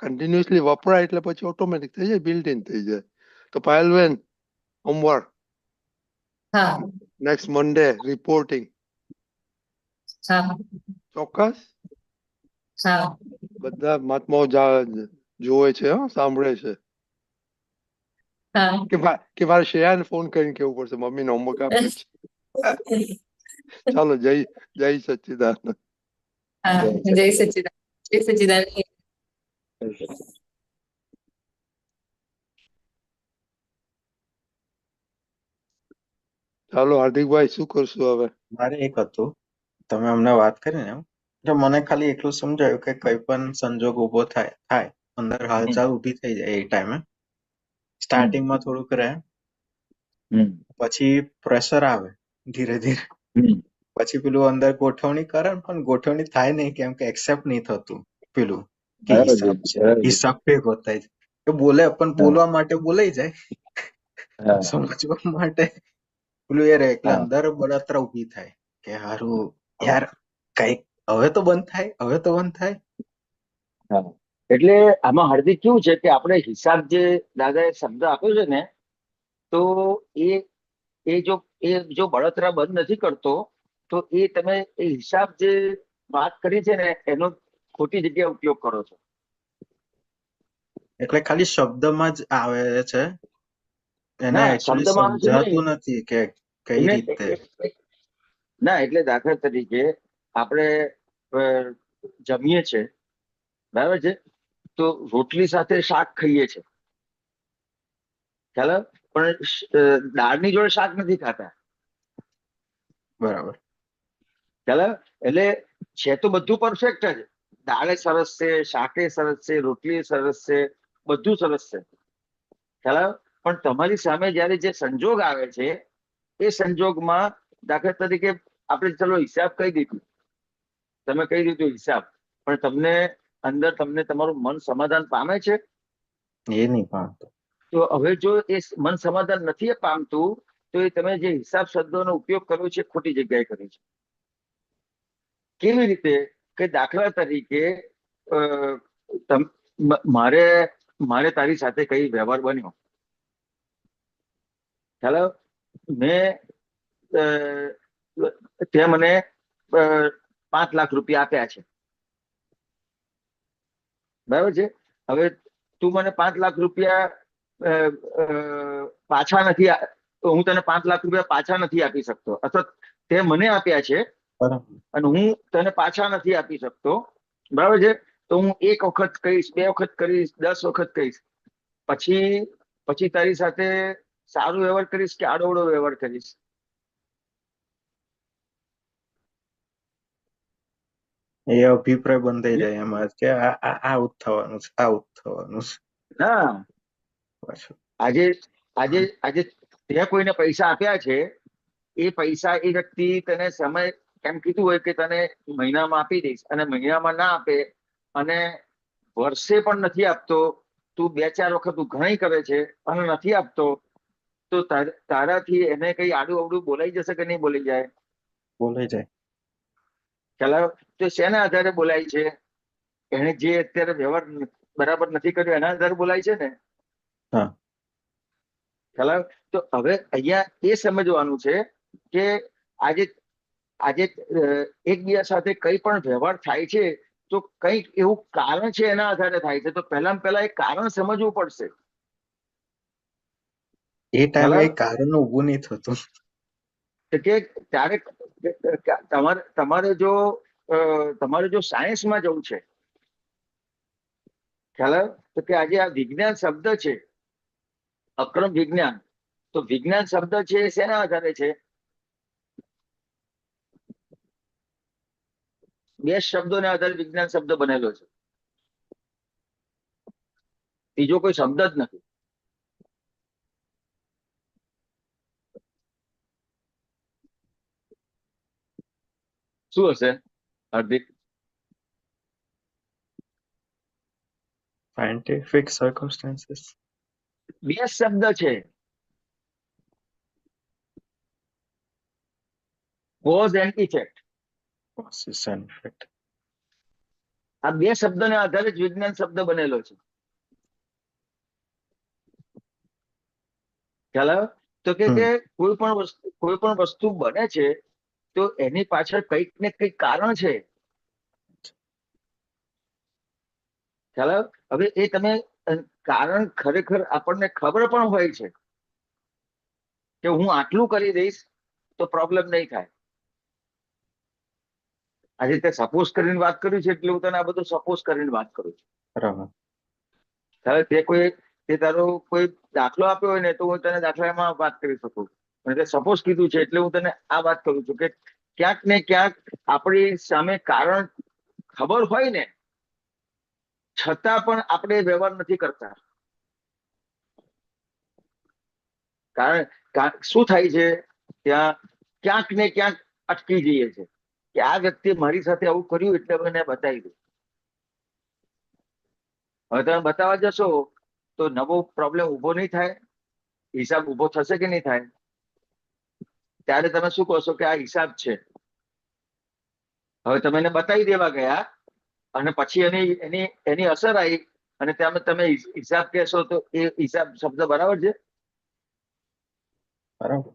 કન્ટિન્યુઅસલી વપરાય એટલે પછી ઓટોમેટિક થઈ જાય, બિલ્ટ ઇન થઈ જાય. તો પાયલબેન હોમવર્ક હા નેક્સ્ટ મંડે રિપોર્ટિંગ હા ચોક્કસ હા બધા મહાત્માઓ જોવે છે સાંભળે છે હા કે મારે શ્રેયાને ફોન કરીને કેવું પડશે મમ્મીને હોમવર્ક આપ્યું છે ચાલો જય સચ્ચિદાનંદ હા જય સચ્ચિદાનંદ. જય સચ્ચિદાનંદ. ચાલો હાર્દિકભાઈ શું કરશું હવે મારે એક હતું તમે હમણાં વાત કરી ને એમ એટલે મને ખાલી એટલું સમજાયું કે કઈ પણ સંજોગ ઉભો થાય અંદર હાલચાલ ઊભી થઈ જાય એ ટાઈમે સ્ટાર્ટિંગમાં થોડુંક રહે પછી પ્રેશર આવે ધીરે ધીરે પછી પેલું અંદર ગોઠવણી કરે ને પણ ગોઠવણી થાય નહીં કેમ કે એક્સેપ્ટ નહીં થતું પેલું કે હિસાબ છે હિસાબ ભેગો થાય છે એ બોલે પણ બોલવા માટે બોલાઈ જાય સમજવા માટે પેલું એ રહે એટલે અંદર બળતરા ઊભી થાય કે હારું યાર કઈક હવે તો બંધ થાય એટલે આમાં હાર્દિક કેવું છે કે આપણે હિસાબ જે દાદાએ શબ્દ આપ્યો છે ને તો એ જો બળતરા બંધ નથી કરતો તો એ તમે એ હિસાબ જે વાત કરી છે ને એનો ખોટી જગ્યાએ ઉપયોગ કરો છો એટલે ખાલી શબ્દમાં જ આવે છે એને ના એકચ્યુઅલી શબ્દમાં આવે છે નહીં. સમજાતું નથી કે કઈ એને રીતે ના એટલે દાખલા તરીકે આપણે જમીએ છે બરાબર છે તો રોટલી સાથે શાક ખાઈએ છે ખ્યાલ આવે? પણ દાળની જોડે શાક નથી ખાતા બરાબર ખ્યાલ આવે? એટલે છે તો બધું પરફેક્ટ જ દાળે સરસ છે શાકે સરસ છે રોટલી સરસ છે બધું સરસ છે ખ્યાલ આવે? પણ તમારી સામે જયારે જે સંજોગ આવે છે એ સંજોગમાં દાખલા તરીકે આપણે ચલો હિસાબ કહી દીધું તમે કહી દીધું હિસાબ પણ તમને તમારું મન સમાધાન પામે છે એ નહીં પામતો તો હવે જો એ મન સમાધાન નથી પામતું તો એ તમે જે હિસાબ શબ્દોનો ઉપયોગ કર્યો છે ખોટી જગ્યાએ કર્યો છે કેવી રીતે કે દાખલા તરીકે મારે તારી સાથે કઈ વ્યવહાર બન્યો ખ્યાલ આવ્યો? તે મને 5 લાખ રૂપિયા આપ્યા છે બરાબર છે હવે તું મને 5 લાખ રૂપિયા પાછા નથી હું તને 5 લાખ રૂપિયા પાછા નથી આપી શકતો અથવા તે મને આપ્યા છે અને હું તને પાછા નથી આપી શકતો બરાબર છે તો હું 1 વખત કહીશ 2 વખત કહીશ 10 વખત કહીશ પછી તારી સાથે સારો વ્યવહાર કરીશ કે આડોઅવળો વ્યવહાર કરીશ એ અભિપ્રાય બંધાઈ જાય એમાં કે આવું જ થવાનું છે ના પાછું આજે તે કોઈને પૈસા આપ્યા છે એ પૈસા એ વ્યક્તિ તને સમય એમ કીધું હોય કે તને મહિનામાં આપી દઈશ અને મહિનામાં ના આપે અને વર્ષે પણ નથી આપતો તું 2-4 વખત ઉઘરાણી કરે છે અને નથી આપતો તો તારાથી એને કઈ આડું અવડું બોલાઈ જશે કે નહીં બોલાઈ જાય બોલાઈ જાય ખ્યાલ આવ્યો? તો શેના આધારે બોલાય છે એને જે અત્યારે વ્યવહાર બરાબર નથી કર્યો એના આધારે બોલાય છે ને હા ખ્યાલ આવ્યો? તો હવે અહીંયા એ સમજવાનું છે કે આજે એકબીજા સાથે કઈ પણ વ્યવહાર થાય છે તો કંઈક એવું કારણ છે એના આધારે થાય છે તો પહેલા એ કારણ સમજવું પડશે એ ટાઈમે એ કારણ ઊભું નહીં થતું કે ત્યારે તમારે જો સાયન્સમાં જવું છે ખ્યાલ આવ્યો? તો કે આજે આ વિજ્ઞાન શબ્દ છે અક્રમ વિજ્ઞાન તો વિજ્ઞાન શબ્દ છે એ શેના આધારે છે 2 શબ્દોને આધારે વિજ્ઞાન શબ્દ બનેલો છે બીજો કોઈ શબ્દ જ નથી શું હશે હાર્દિક સાયન્ટિફિક સર્કમસ્ટાન્સીસ 2 શબ્દ છે cause and effect causes and effect આ 2 શબ્દોને આધારે જ વિજ્ઞાન શબ્દ બનેલો છે ખ્યાલ આવ્યો? તો કે કોઈ પણ વસ્તુ બને છે તો એની પાછળ કંઈક ને કંઈક કારણ છે. ખ્યાલ આવ્યો? હવે એ તમે કારણ ખરેખર આપણને ખબર પણ હોય છે કે હું આટલું કરી દઈશ તો પ્રોબ્લેમ નહીં થાય. આજે તે સપોઝ કરીને વાત કર્યું છે એટલે હું તને આ બધું સપોઝ કરીને વાત કરું છું. બરાબર. હવે તે તારો કોઈ દાખલો આપ્યો હોય ને તો હું તને દાખલામાં વાત કરી શકું, અને તે સપોઝ કીધું છે એટલે હું તને આ વાત કરું છું કે ક્યાંક ને ક્યાંક આપણી સામે કારણ ખબર હોય ને છતાં પણ આપણે વ્યવહાર નથી કરતા. કારણ શું થાય છે, ત્યાં ક્યાંક ને ક્યાંક અટકી જઈએ છે કે આ વ્યક્તિએ મારી સાથે આવું કર્યું એટલે હવે એને બતાવી દઉં. હવે તમે બતાવવા જશો તો નવો પ્રોબ્લેમ ઉભો નહીં થાય, હિસાબ ઉભો થશે કે નહીં થાય? ત્યારે તમે શું કહો છો કે આ હિસાબ છે. હવે તમે એને બતાવી દેવા ગયા અને પછી એની અસર આવી અને તમે હિસાબ કહેશો તો એ હિસાબ શબ્દ બરાબર છે? બરાબર.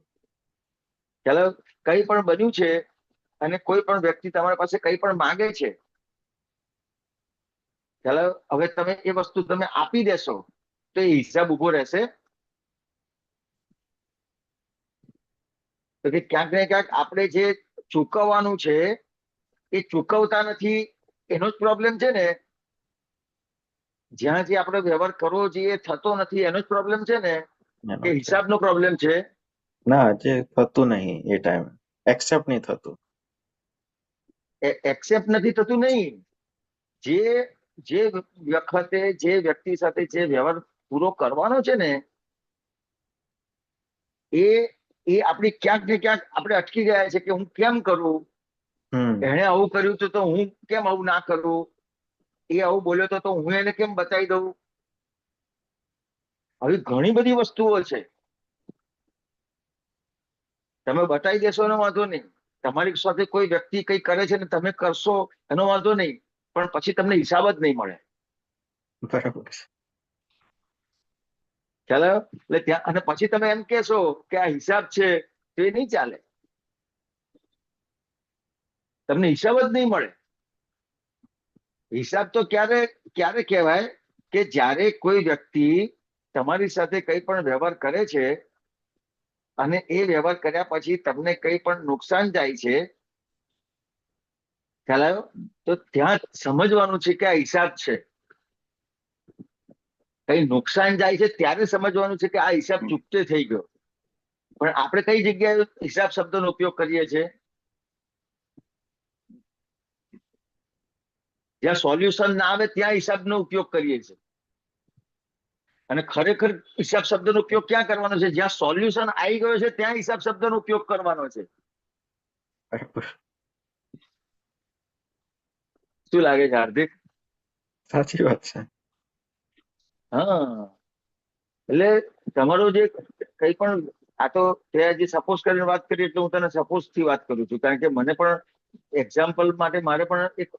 ચાલો, કંઈ પણ બન્યું છે અને કોઈ પણ વ્યક્તિ તમારી પાસે કંઈ પણ માંગે છે, ચાલો હવે તમે એ વસ્તુ તમે આપી દેશો તો એ હિસાબ ઉભો રહેશે? તો કે ક્યાંક ને ક્યાંક આપણે જે ચૂકવવાનું છે એ ચૂકવતા નથી, એનો જ પ્રોબ્લેમ છે ને. જ્યાં જે આપણે વ્યવહાર કરવો જોઈએ થતો નથી એનો જ પ્રોબ્લેમ છે ને, કે હિસાબનો પ્રોબ્લેમ છે? ના, જે થતું નહીં એ ટાઈમે એક્સેપ્ટ નહીં થતું. એક્સેપ્ટ નથી થતું નહીં. જે વખતે જે વ્યક્તિ સાથે જે વ્યવહાર પૂરો કરવાનો છે ને એ આપણી ક્યાંક ને ક્યાંક આપણે અટકી ગયા છે કે હું કેમ કરું, એણે આવું કર્યું તો હું કેમ આવું ના કરું, એ આવું બોલ્યો તો હું એને કેમ બતાવી દઉં. આવી ઘણી બધી વસ્તુઓ છે. તમે બતાવી દેશો એનો વાંધો નહીં, તમારી સાથે કોઈ વ્યક્તિ કંઈ કરે છે ને તમે કરશો એનો વાંધો નહીં, પણ પછી તમને હિસાબ જ નહીં મળે. બરાબર છે. ખ્યાલ આવ્યો? એટલે ત્યાં અને પછી તમે એમ કહેશો કે આ હિસાબ છે તો એ નહીં ચાલે, તમને હિસાબ જ નહીં મળે. હિસાબ તો ક્યારે કહેવાય કે જ્યારે કોઈ વ્યક્તિ તમારી સાથે કંઈ પણ વ્યવહાર કરે છે અને એ વ્યવહાર કર્યા પછી તમને કંઈ પણ નુકસાન જાય છે, ખ્યાલ આવ્યો? તો ત્યાં સમજવાનું છે કે આ હિસાબ છે. કઈ નુકસાન જાય છે ત્યારે સમજવાનું છે કે આ હિસાબ ચૂકતે થઈ ગયો. પણ આપણે કઈ જગ્યાએ હિસાબ શબ્દનો ઉપયોગ કરીએ છીએ? જ્યાં સોલ્યુશન ના આવે ત્યાં હિસાબનો ઉપયોગ કરીએ છીએ. અને ખરેખર હિસાબ શબ્દનો ઉપયોગ ક્યાં કરવાનો છે? જ્યાં સોલ્યુશન આવી ગયો છે ત્યાં હિસાબ શબ્દનો ઉપયોગ કરવાનો છે. બરાબર. શું લાગે છે હાર્દિક? સાચી વાત છે. હા, એટલે તમારું જે કંઈ પણ આ તો તે જે સપોઝ કરીને વાત કરી એટલે હું તને સપોઝ થી વાત કરું છું, કારણ કે મને પણ એક્ઝામ્પલ માટે મારે પણ એક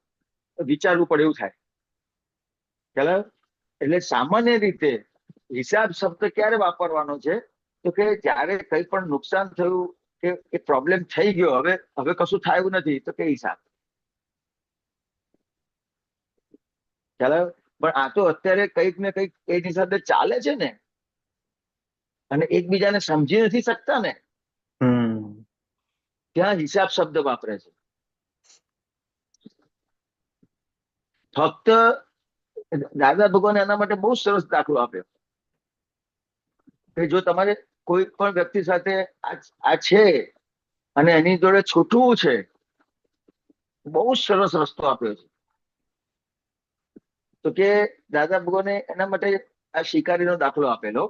વિચારવું પડે એવું થાય. ખ્યાલ? એટલે સામાન્ય રીતે હિસાબ શબ્દ ક્યારે વાપરવાનો છે? તો કે જ્યારે કંઈ પણ નુકસાન થયું કે એ પ્રોબ્લેમ થઈ ગયો, હવે કશું થાય એવું નથી તો કે હિસાબ. ખ્યાલ? પણ આ તો અત્યારે કંઈક ને કંઈક એની સાથે ચાલે છે ને અને એકબીજાને સમજી નથી શકતા ને, ત્યાં હિસાબ શબ્દ વાપરે છે. ફક્ત દાદા ભગવાન એના માટે બહુ સરસ દાખલો આપ્યો કે જો તમારે કોઈ પણ વ્યક્તિ સાથે આ છે અને એની જોડે છૂટવું છે, બહુ સરસ રસ્તો આપ્યો છે. તો કે દાદા ભગવાને એના માટે આ શિકારીનો દાખલો આપેલો.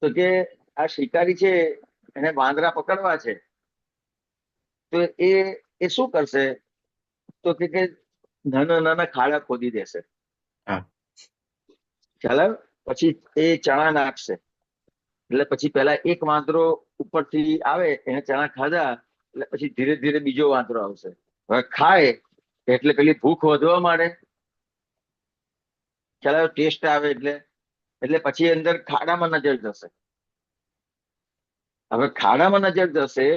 તો કે આ શિકારી છે એને વાંદરા પકડવા છે તો એ શું કરશે? તો કે નાના નાના ખાડા ખોદી દેશે. ખ્યાલ? પછી એ ચણા નાખશે, એટલે પછી પેલા એક વાંદરો ઉપરથી આવે એને ચણા ખાધા એટલે પછી ધીરે ધીરે બીજો વાંદરો આવશે. હવે ખાય એટલે પેલી ભૂખ વધવા માંડે. ખ્યાલ? ટેસ્ટ આવે એટલે પછી અંદર ખાડામાં નજર જશે. હવે ખાડામાં નજર જશે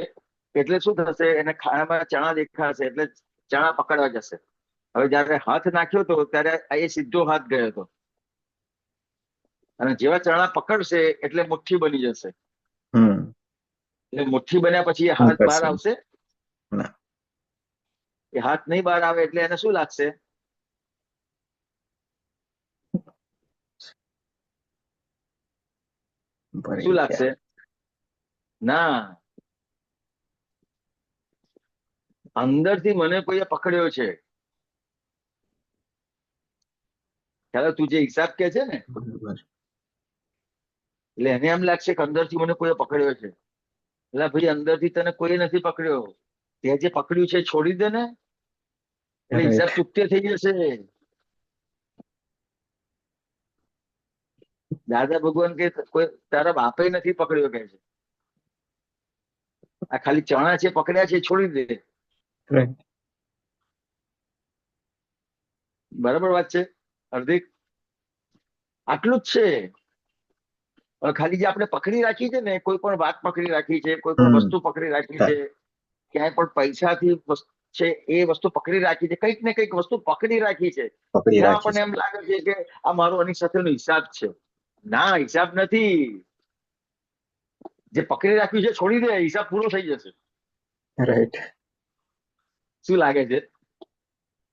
એટલે શું થશે, એને ખાડામાં ચણા દેખાશે એટલે ચણા પકડવા જશે. હવે જયારે હાથ નાખ્યો હતો ત્યારે એ સીધો હાથ ગયો હતો, અને જેવા ચણા પકડશે એટલે મુઠ્ઠી બની જશે. એટલે મુઠ્ઠી બન્યા પછી એ હાથ બહાર આવશે? ના. એ હાથ નહીં બહાર આવે એટલે એને શું લાગશે? શું લાગશે? ના, અંદરથી મને કોઈએ પકડ્યો છે. ખ્યાલ તું જે હિસાબ કે છે ને, બરાબર. એટલે એને એમ લાગશે કે અંદરથી મને કોઈએ પકડ્યો છે. એટલે ભાઈ અંદરથી તને કોઈ નથી પકડ્યો, તે જે પકડ્યું છે એ છોડી દે ને, એટલે હિસાબ Right. ચૂકતે થઈ જશે. દાદા ભગવાન કે કોઈ તારા બાપે નથી પકડ્યો કે છે, આ ખાલી ચણા છે પકડ્યા છે, છોડી દે. Right. બરાબર વાત છે હાર્દિક? આટલું જ છે. હવે ખાલી જે આપણે પકડી રાખી છે ને, કોઈ પણ વાત પકડી રાખી છે, કોઈ પણ વસ્તુ પકડી રાખી છે, ક્યાંય પણ પૈસાથી છે એ વસ્તુ પકડી રાખી છે, કંઈક ને કંઈક વસ્તુ પકડી રાખી છે. પકડી ત્યાં રાખી આપણને એમ લાગે છે કે આ મારો આની સાથેનો હિસાબ છે. ના, હિસાબ નથી. જે પકડી રાખ્યું છે છોડી દે, હિસાબ પૂરો થઈ જશે. રાઈટ. શું લાગે છે?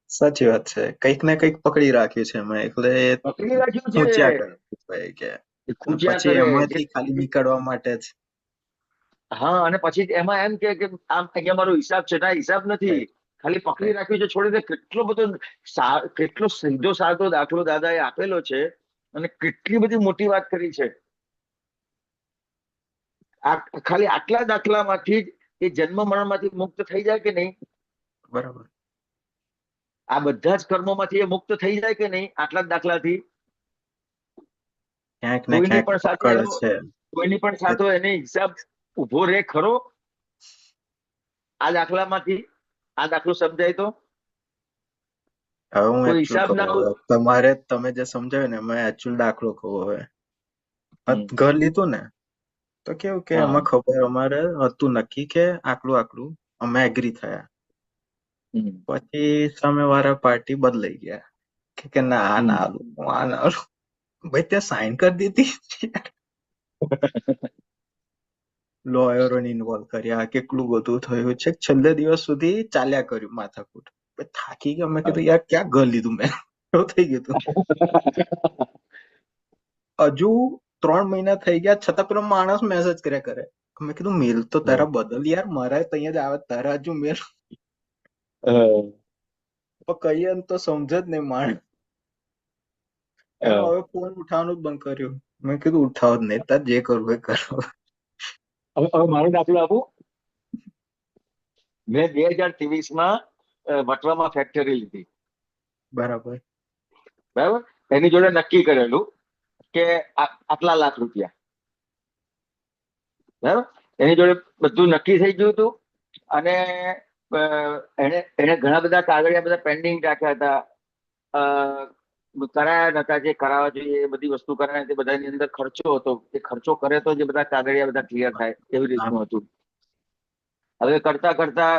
સાચી વાત છે. કંઈક ને કંઈક પકડી રાખ્યું છે એમાં, એટલે પકડી રાખ્યું ખૂંચ્યા છે, કરે ભાઈ કે, એ ખૂંચ્યા પછી કરે. એમાંથી ખાલી નીકળવા માટે જ. હા, અને પછી એમાં એમ કે આમ અહીંયા મારો હિસાબ છે. ના, હિસાબ નથી, ખાલી પકડી રાખ્યું છે, છોડી દે. કેટલો બધો કેટલો સીધો સાધો દાખલો દાદાએ આપેલો છે, અને કેટલી બધી મોટી વાત કરી છે. ખાલી આટલા દાખલામાંથી જ એ જન્મ મરણમાંથી મુક્ત થઈ જાય કે નહીં? બરાબર. આ બધા જ કર્મોમાંથી એ મુક્ત થઈ જાય કે નહીં આટલા જ દાખલાથી? ક્યાંક ને કોઈની ક્યાંક પણ સાથે પકડ એનો છે. કોઈની પણ સાથે એને હિસાબ ઉભો રે ખરો? આ દાખલામાંથી આ દાખલો સમજાય તો? હવે હું કોઈ એકચુઅલ હિસાબ કહું, ના હવે તમે જે સમજાવ્યું ને એમાં એકચુઅલ દાખલો કહું. હવે હમ. ઘર લીધું ને, તો કેવું કે હા. એમાં ખબર અમારે હતું નક્કી કે આટલું અમે એગ્રી થયા. હમ. પછી સામેવાળા પાર્ટી બદલાઈ ગયા કે ના આ ના આલું, હું આ ના આલું. ભાઈ ત્યાં સાઈન કરી દીધી, લોયરોને ઇન્વોલ્વ કર્યા, કેટલું બધું થયું છે. છેલ્લે દિવસ સુધી ચાલ્યા કર્યું માથાકૂટ. ભાઈ થાકી ગયા. મેં કીધું યાર ક્યાં ઘર લીધું મેં, એવું થઈ ગયું હતું. હજુ 3 મહિના થઈ ગયા છતાં પેલો માણસ મેસેજ કર્યા કરે. મેં કીધું મેલ તો તારા બદલ યાર, મારા ત્યાં જ આવે, તારા હજુ મેલ. તો કહીએ ને તો સમજે જ નહીં માણસ. એનો હવે ફોન ઉઠાવવાનું જ બંધ કર્યું. મેં કીધું ઉઠાવ જ નહીં, તાર જે કરવું એ કરો. હવે મારો દાખલો આપું. મેં 2023માં વટવામાં ફેક્ટરી લીધી. બરાબર. બરાબર. એની જોડે નક્કી કરેલું કે આટલા લાખ રૂપિયા. બરાબર. એની જોડે બધું નક્કી થઈ ગયું હતું, અને એને ઘણા બધા કાગળિયા બધા પેન્ડિંગ રાખ્યા હતા, કરાયા નતા, જે કરાવવા જોઈએ એ બધી વસ્તુ કરાય. તે બધાની અંદર ખર્ચો હતો, એ ખર્ચો કરે તો જે બધા કાગળિયા બધા ક્લિયર થાય, એવી રીતનું હતું. હવે કરતા કરતા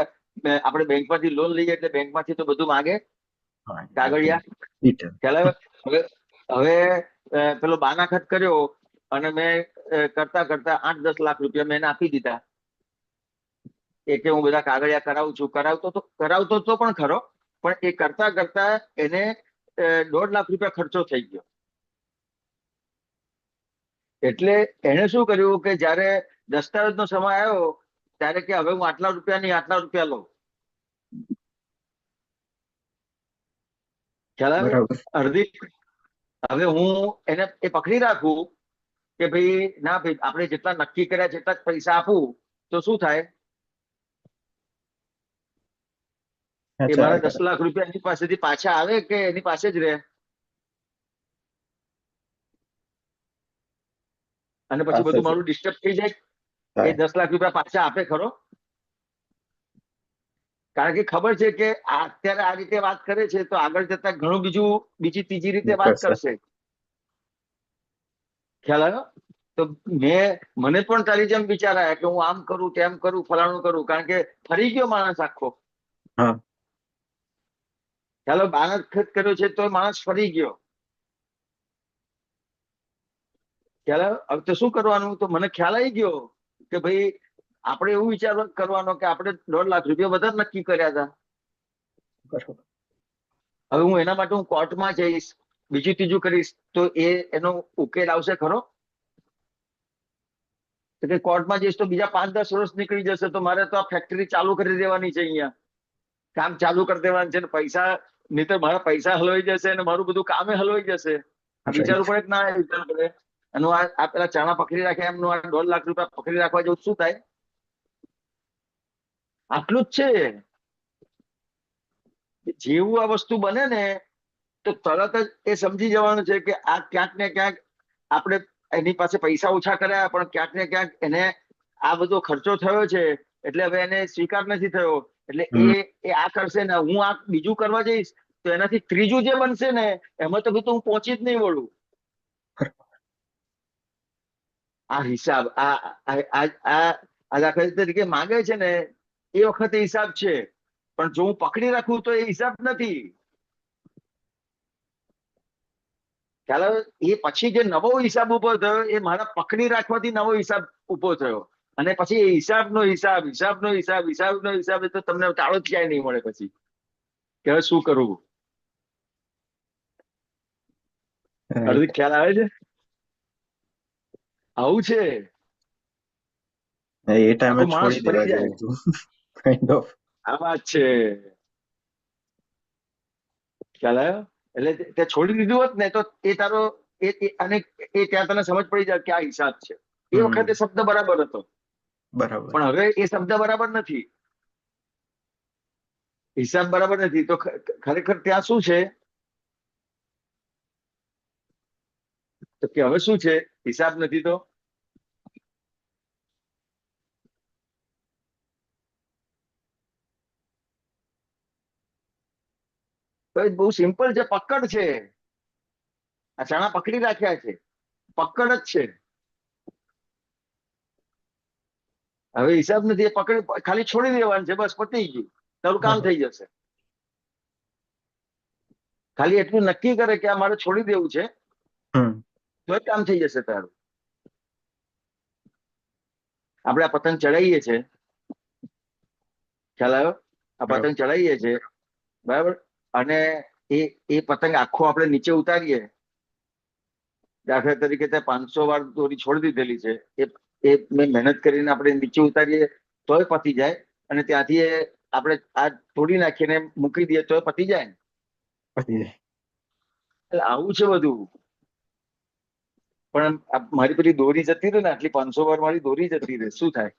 આપણે બેંકમાંથી લોન લઈએ એટલે બેંકમાંથી તો બધું માંગે કાગળિયા. ખ્યાલ આવે? હવે પેલો બાનાખત કર્યો, અને મેં કરતા કરતા 8-10 લાખ રૂપિયા મેં એને આપી દીધા. કે હું બધા કાગળિયા કરાવું છું, કરાવતો તો પણ ખરો, પણ એ કરતા કરતા એને 1.5 લાખ રૂપિયા ખર્ચો થઈ ગયો. એટલે એને શું કર્યું કે જયારે દસ્તાવેજનો સમય આવ્યો ત્યારે કે હવે હું આટલા રૂપિયા નહીં, આટલા રૂપિયા લઉં. ખ્યાલ આવે હાર્દિક? હવે હું એને એ પકડી રાખું કે ભાઈ ના ભાઈ, આપણે જેટલા નક્કી કર્યા છે એટલા જ પૈસા આપું, તો શું થાય? એ મારા 10 લાખ રૂપિયા એની પાસેથી પાછા આવે કે એની પાસે જ રહે? અને પછી બધું મારું ડિસ્ટર્બ થઈ જાય. એ 10 લાખ રૂપિયા પાછા આપે ખરો? કારણ કે ખબર છે કે અત્યારે આ રીતે વાત કરે છે તો આગળ જતા ઘણું બીજી ત્રીજી રીતે વાત કરશે. ખ્યાલ આવ્યો? તો મને પણ તારી જેમ વિચાર આવ્યા કે હું આમ કરું તેમ કરું ફલાણું કરું, કારણ કે ફરી ગયો માણસ આખો. હા ચાલો માણસ કર્યો છે તો માણસ ફરી ગયો. ખ્યાલ આવ્યો? હવે તો શું કરવાનું? તો મને ખ્યાલ આવી ગયો કે ભાઈ આપણે એવું વિચાર કરવાનો કે આપણે 1.5 લાખ રૂપિયા વધારે નક્કી કર્યા હતા. બરોબર. હવે હું એના માટે હું કોર્ટમાં જઈશ, બીજું ત્રીજું કરીશ, તો એનો ઉકેલ આવશે ખરો? તો કે કોર્ટમાં જઈશ તો બીજા 5-10 વર્ષ નીકળી જશે, તો મારે તો આ ફેક્ટરી ચાલુ કરી દેવાની છે, અહીંયા કામ ચાલુ કરી દેવાનું છે, ને પૈસા નહીં તો મારા પૈસા હલવાઈ જશે અને મારું બધું કામે હલવાઈ જશે. આ વિચારવું પડે કે ના વિચારવું પડે? એનું આ પેલા ચણા પકડી રાખે એમનું આ 1.5 લાખ રૂપિયા પકડી રાખવા જેવું શું થાય? આટલું જ છે. જેવું આ વસ્તુ બને ને તો તરત જ એ સમજી જવાનું છે કે આ ક્યાંક ને ક્યાંક આપણે એની પાસે પૈસા ઓછા કર્યા, પણ ક્યાંક ને ક્યાંક એને આ બધો ખર્ચો થયો છે, એટલે હવે એને સ્વીકાર નથી થયો, એટલે એ આ કરશે ને હું આ બીજું કરવા જઈશ તો એનાથી ત્રીજું જે બનશે ને એમાં તો હું પહોંચી જ નહીં વળું. આ હિસાબ આ દાખલા તરીકે માંગે છે ને એ વખતે હિસાબ છે, પણ જો હું પકડી રાખું તો એ હિસાબ નથી. ખ્યાલ આવે? એ પછી જે નવો હિસાબ ઉભો થયો એ મારા પકડી રાખવાથી નવો હિસાબ ઉભો થયો, અને પછી એ હિસાબનો હિસાબ એ તો તમને તાળો જ ક્યાંય નહીં મળે પછી કે હવે શું કરવું. અર્ધિક ખ્યાલ આવે છે? આવું છે. એ ટાઈમે આખો માણસ છોડી ફરી દેવા જાય. જેવું હતું. Kind of. આ વાત છે. ખ્યાલ આવ્યો? એટલે તે છોડી દીધું હોત ને તો એ તારો અને એ ત્યાં તને સમજ પડી જાય કે આ હિસાબ છે. એ વખતે શબ્દ બરાબર હતો, બરાબર. પણ હવે એ શબ્દ બરાબર નથી, હિસાબ બરાબર નથી. તો ખરેખર ત્યાં શું છે? તો કે હવે શું છે? હિસાબ નથી તો બહુ સિમ્પલ છે. પકડ છે. આ ચણા પકડી રાખ્યા છે, પકડ જ છે. હવે હિસાબ નથી, એ પકડ ખાલી છોડી દેવાનું છે, બસ પતી ગયું, તારું કામ થઈ જશે. ખાલી એટલું નક્કી કરે કે આ મારે છોડી દેવું છે તો જ કામ થઈ જશે તારું. આપણે આ પતંગ ચડાવીએ છીએ, ખ્યાલ આવ્યો? આ પતંગ ચડાવીએ છીએ, બરાબર, અને એ પતંગ આખો આપણે નીચે ઉતારીએ, દાખલા તરીકે ત્યાં 500 વાર દોરી છોડી દીધેલી છે, એ મહેનત કરીને આપણે નીચે ઉતારીએ તોય પતી જાય, અને ત્યાંથી આપણે આ તોડી નાખીને મૂકી દઈએ તોય પતી જાય ને. એટલે આવું છે બધું. પણ મારી પેલી દોરી જતી રહે ને, આટલી 500 વાર મારી દોરી જતી રહે, શું થાય?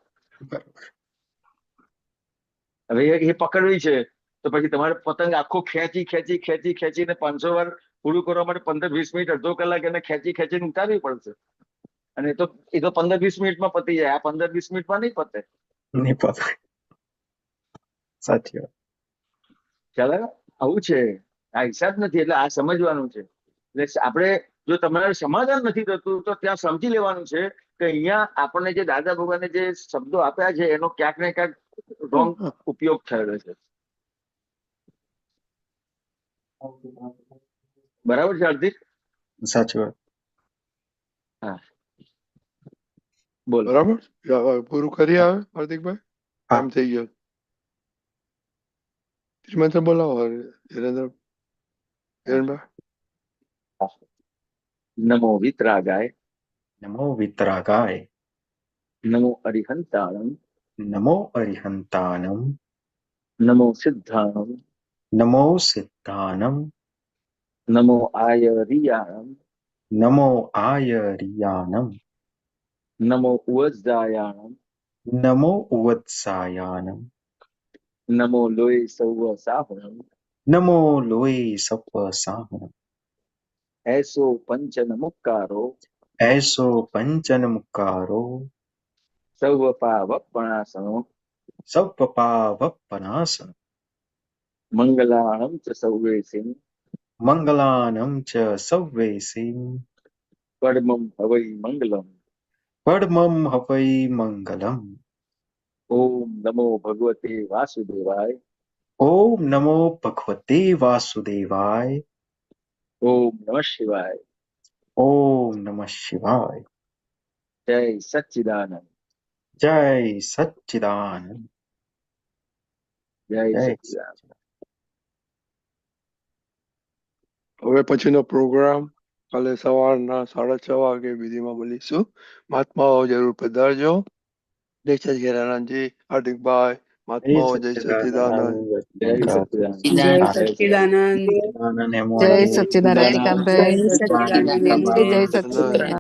હવે એ પકડવી છે તો પછી તમારે પતંગ આખો ખેંચીને 500 વાર પૂરું કરવા માટે 15-20 મિનિટ, અડધો કલાક એને ખેંચીને ઉતારવી પડશે, અને એ તો 15-20 મિનિટમાં પતી જાય. આ 15-20 મિનિટમાં નહીં પતે. નહીં પતે. સાચી વાત. ચાલો, આવું છે. આ હિસાબ નથી, એટલે આ સમજવાનું છે. એટલે આપણે જો તમારે સમાધાન નથી થતું તો ત્યાં સમજી લેવાનું છે કે અહીંયા આપણને જે દાદા ભગવાને જે શબ્દો આપ્યા છે એનો ક્યાંક ને ક્યાંક રોંગ ઉપયોગ થયેલો છે. બરાબર છે હાર્દિક? સાચી વાત. હા, બોલ. બરાબર. પૂરું કરી આવે હાર્દિકભાઈ? કામ થઈ ગયો. શ્રીમંત બોલાવો હિરેન્દ્રભાઈ. નમો વિતરાગાય, નમો વિતરાગાય, નમો અરિહંતાણમ, નમો અરિહંતાનમ, નમો સિદ્ધાણમ, નમો સિદ્ધાનમ, નમો આયરિયાણમ, નમો આયરિયાનમ, નમો ઉવજ્જાયાણમ, નમો ઉવત્સાયાનમ, નમો લોય સૌવ સાહણમ, નમો લોય સપ્પ સાહનમ, એસો પંચ નમુકારો, એસો પંચનમુકારો, સૌવ પાવપણાસનો, સૌપપાવપનાસન, મંગલાણમ ચ સૌવેસિમ, મંગલાનમ ચ સવ્વેસિમ, પરમમ હવૈ મંગલમ, પરમં હવૈ મંગલમ. ઓમ નમો ભગવતે વાસુદેવાય. ઓમ નમો ભગવતે વાસુદેવાય. ઓમ નમઃ શિવાય. ઓમ નમઃ શિવાય. જય સચ્ચિદાનંદ. જય સચ્ચિદાનંદ. જય જય સચ્ચિદાનંદ. હવે પછીનો પ્રોગ્રામ કાલે સવારના 6:30 વાગે વિધિમાં મળીશું. મહાત્માઓ જરૂર પધારજો. જય સચ્ચિદાનંદજી, હાર્દિકભાઈ, મહાત્માઓ જય સચ્ચિદાનંદ. જય સચ્ચિદાનંદ. જય જય સચ્ચિદાનંદ. સચ્ચિદાનંદ જય હેમુ. સચ્ચિદાનંદ રાધિકાબેન. સચ્ચિદાનંદ જય સચ્ચિદાનંદ.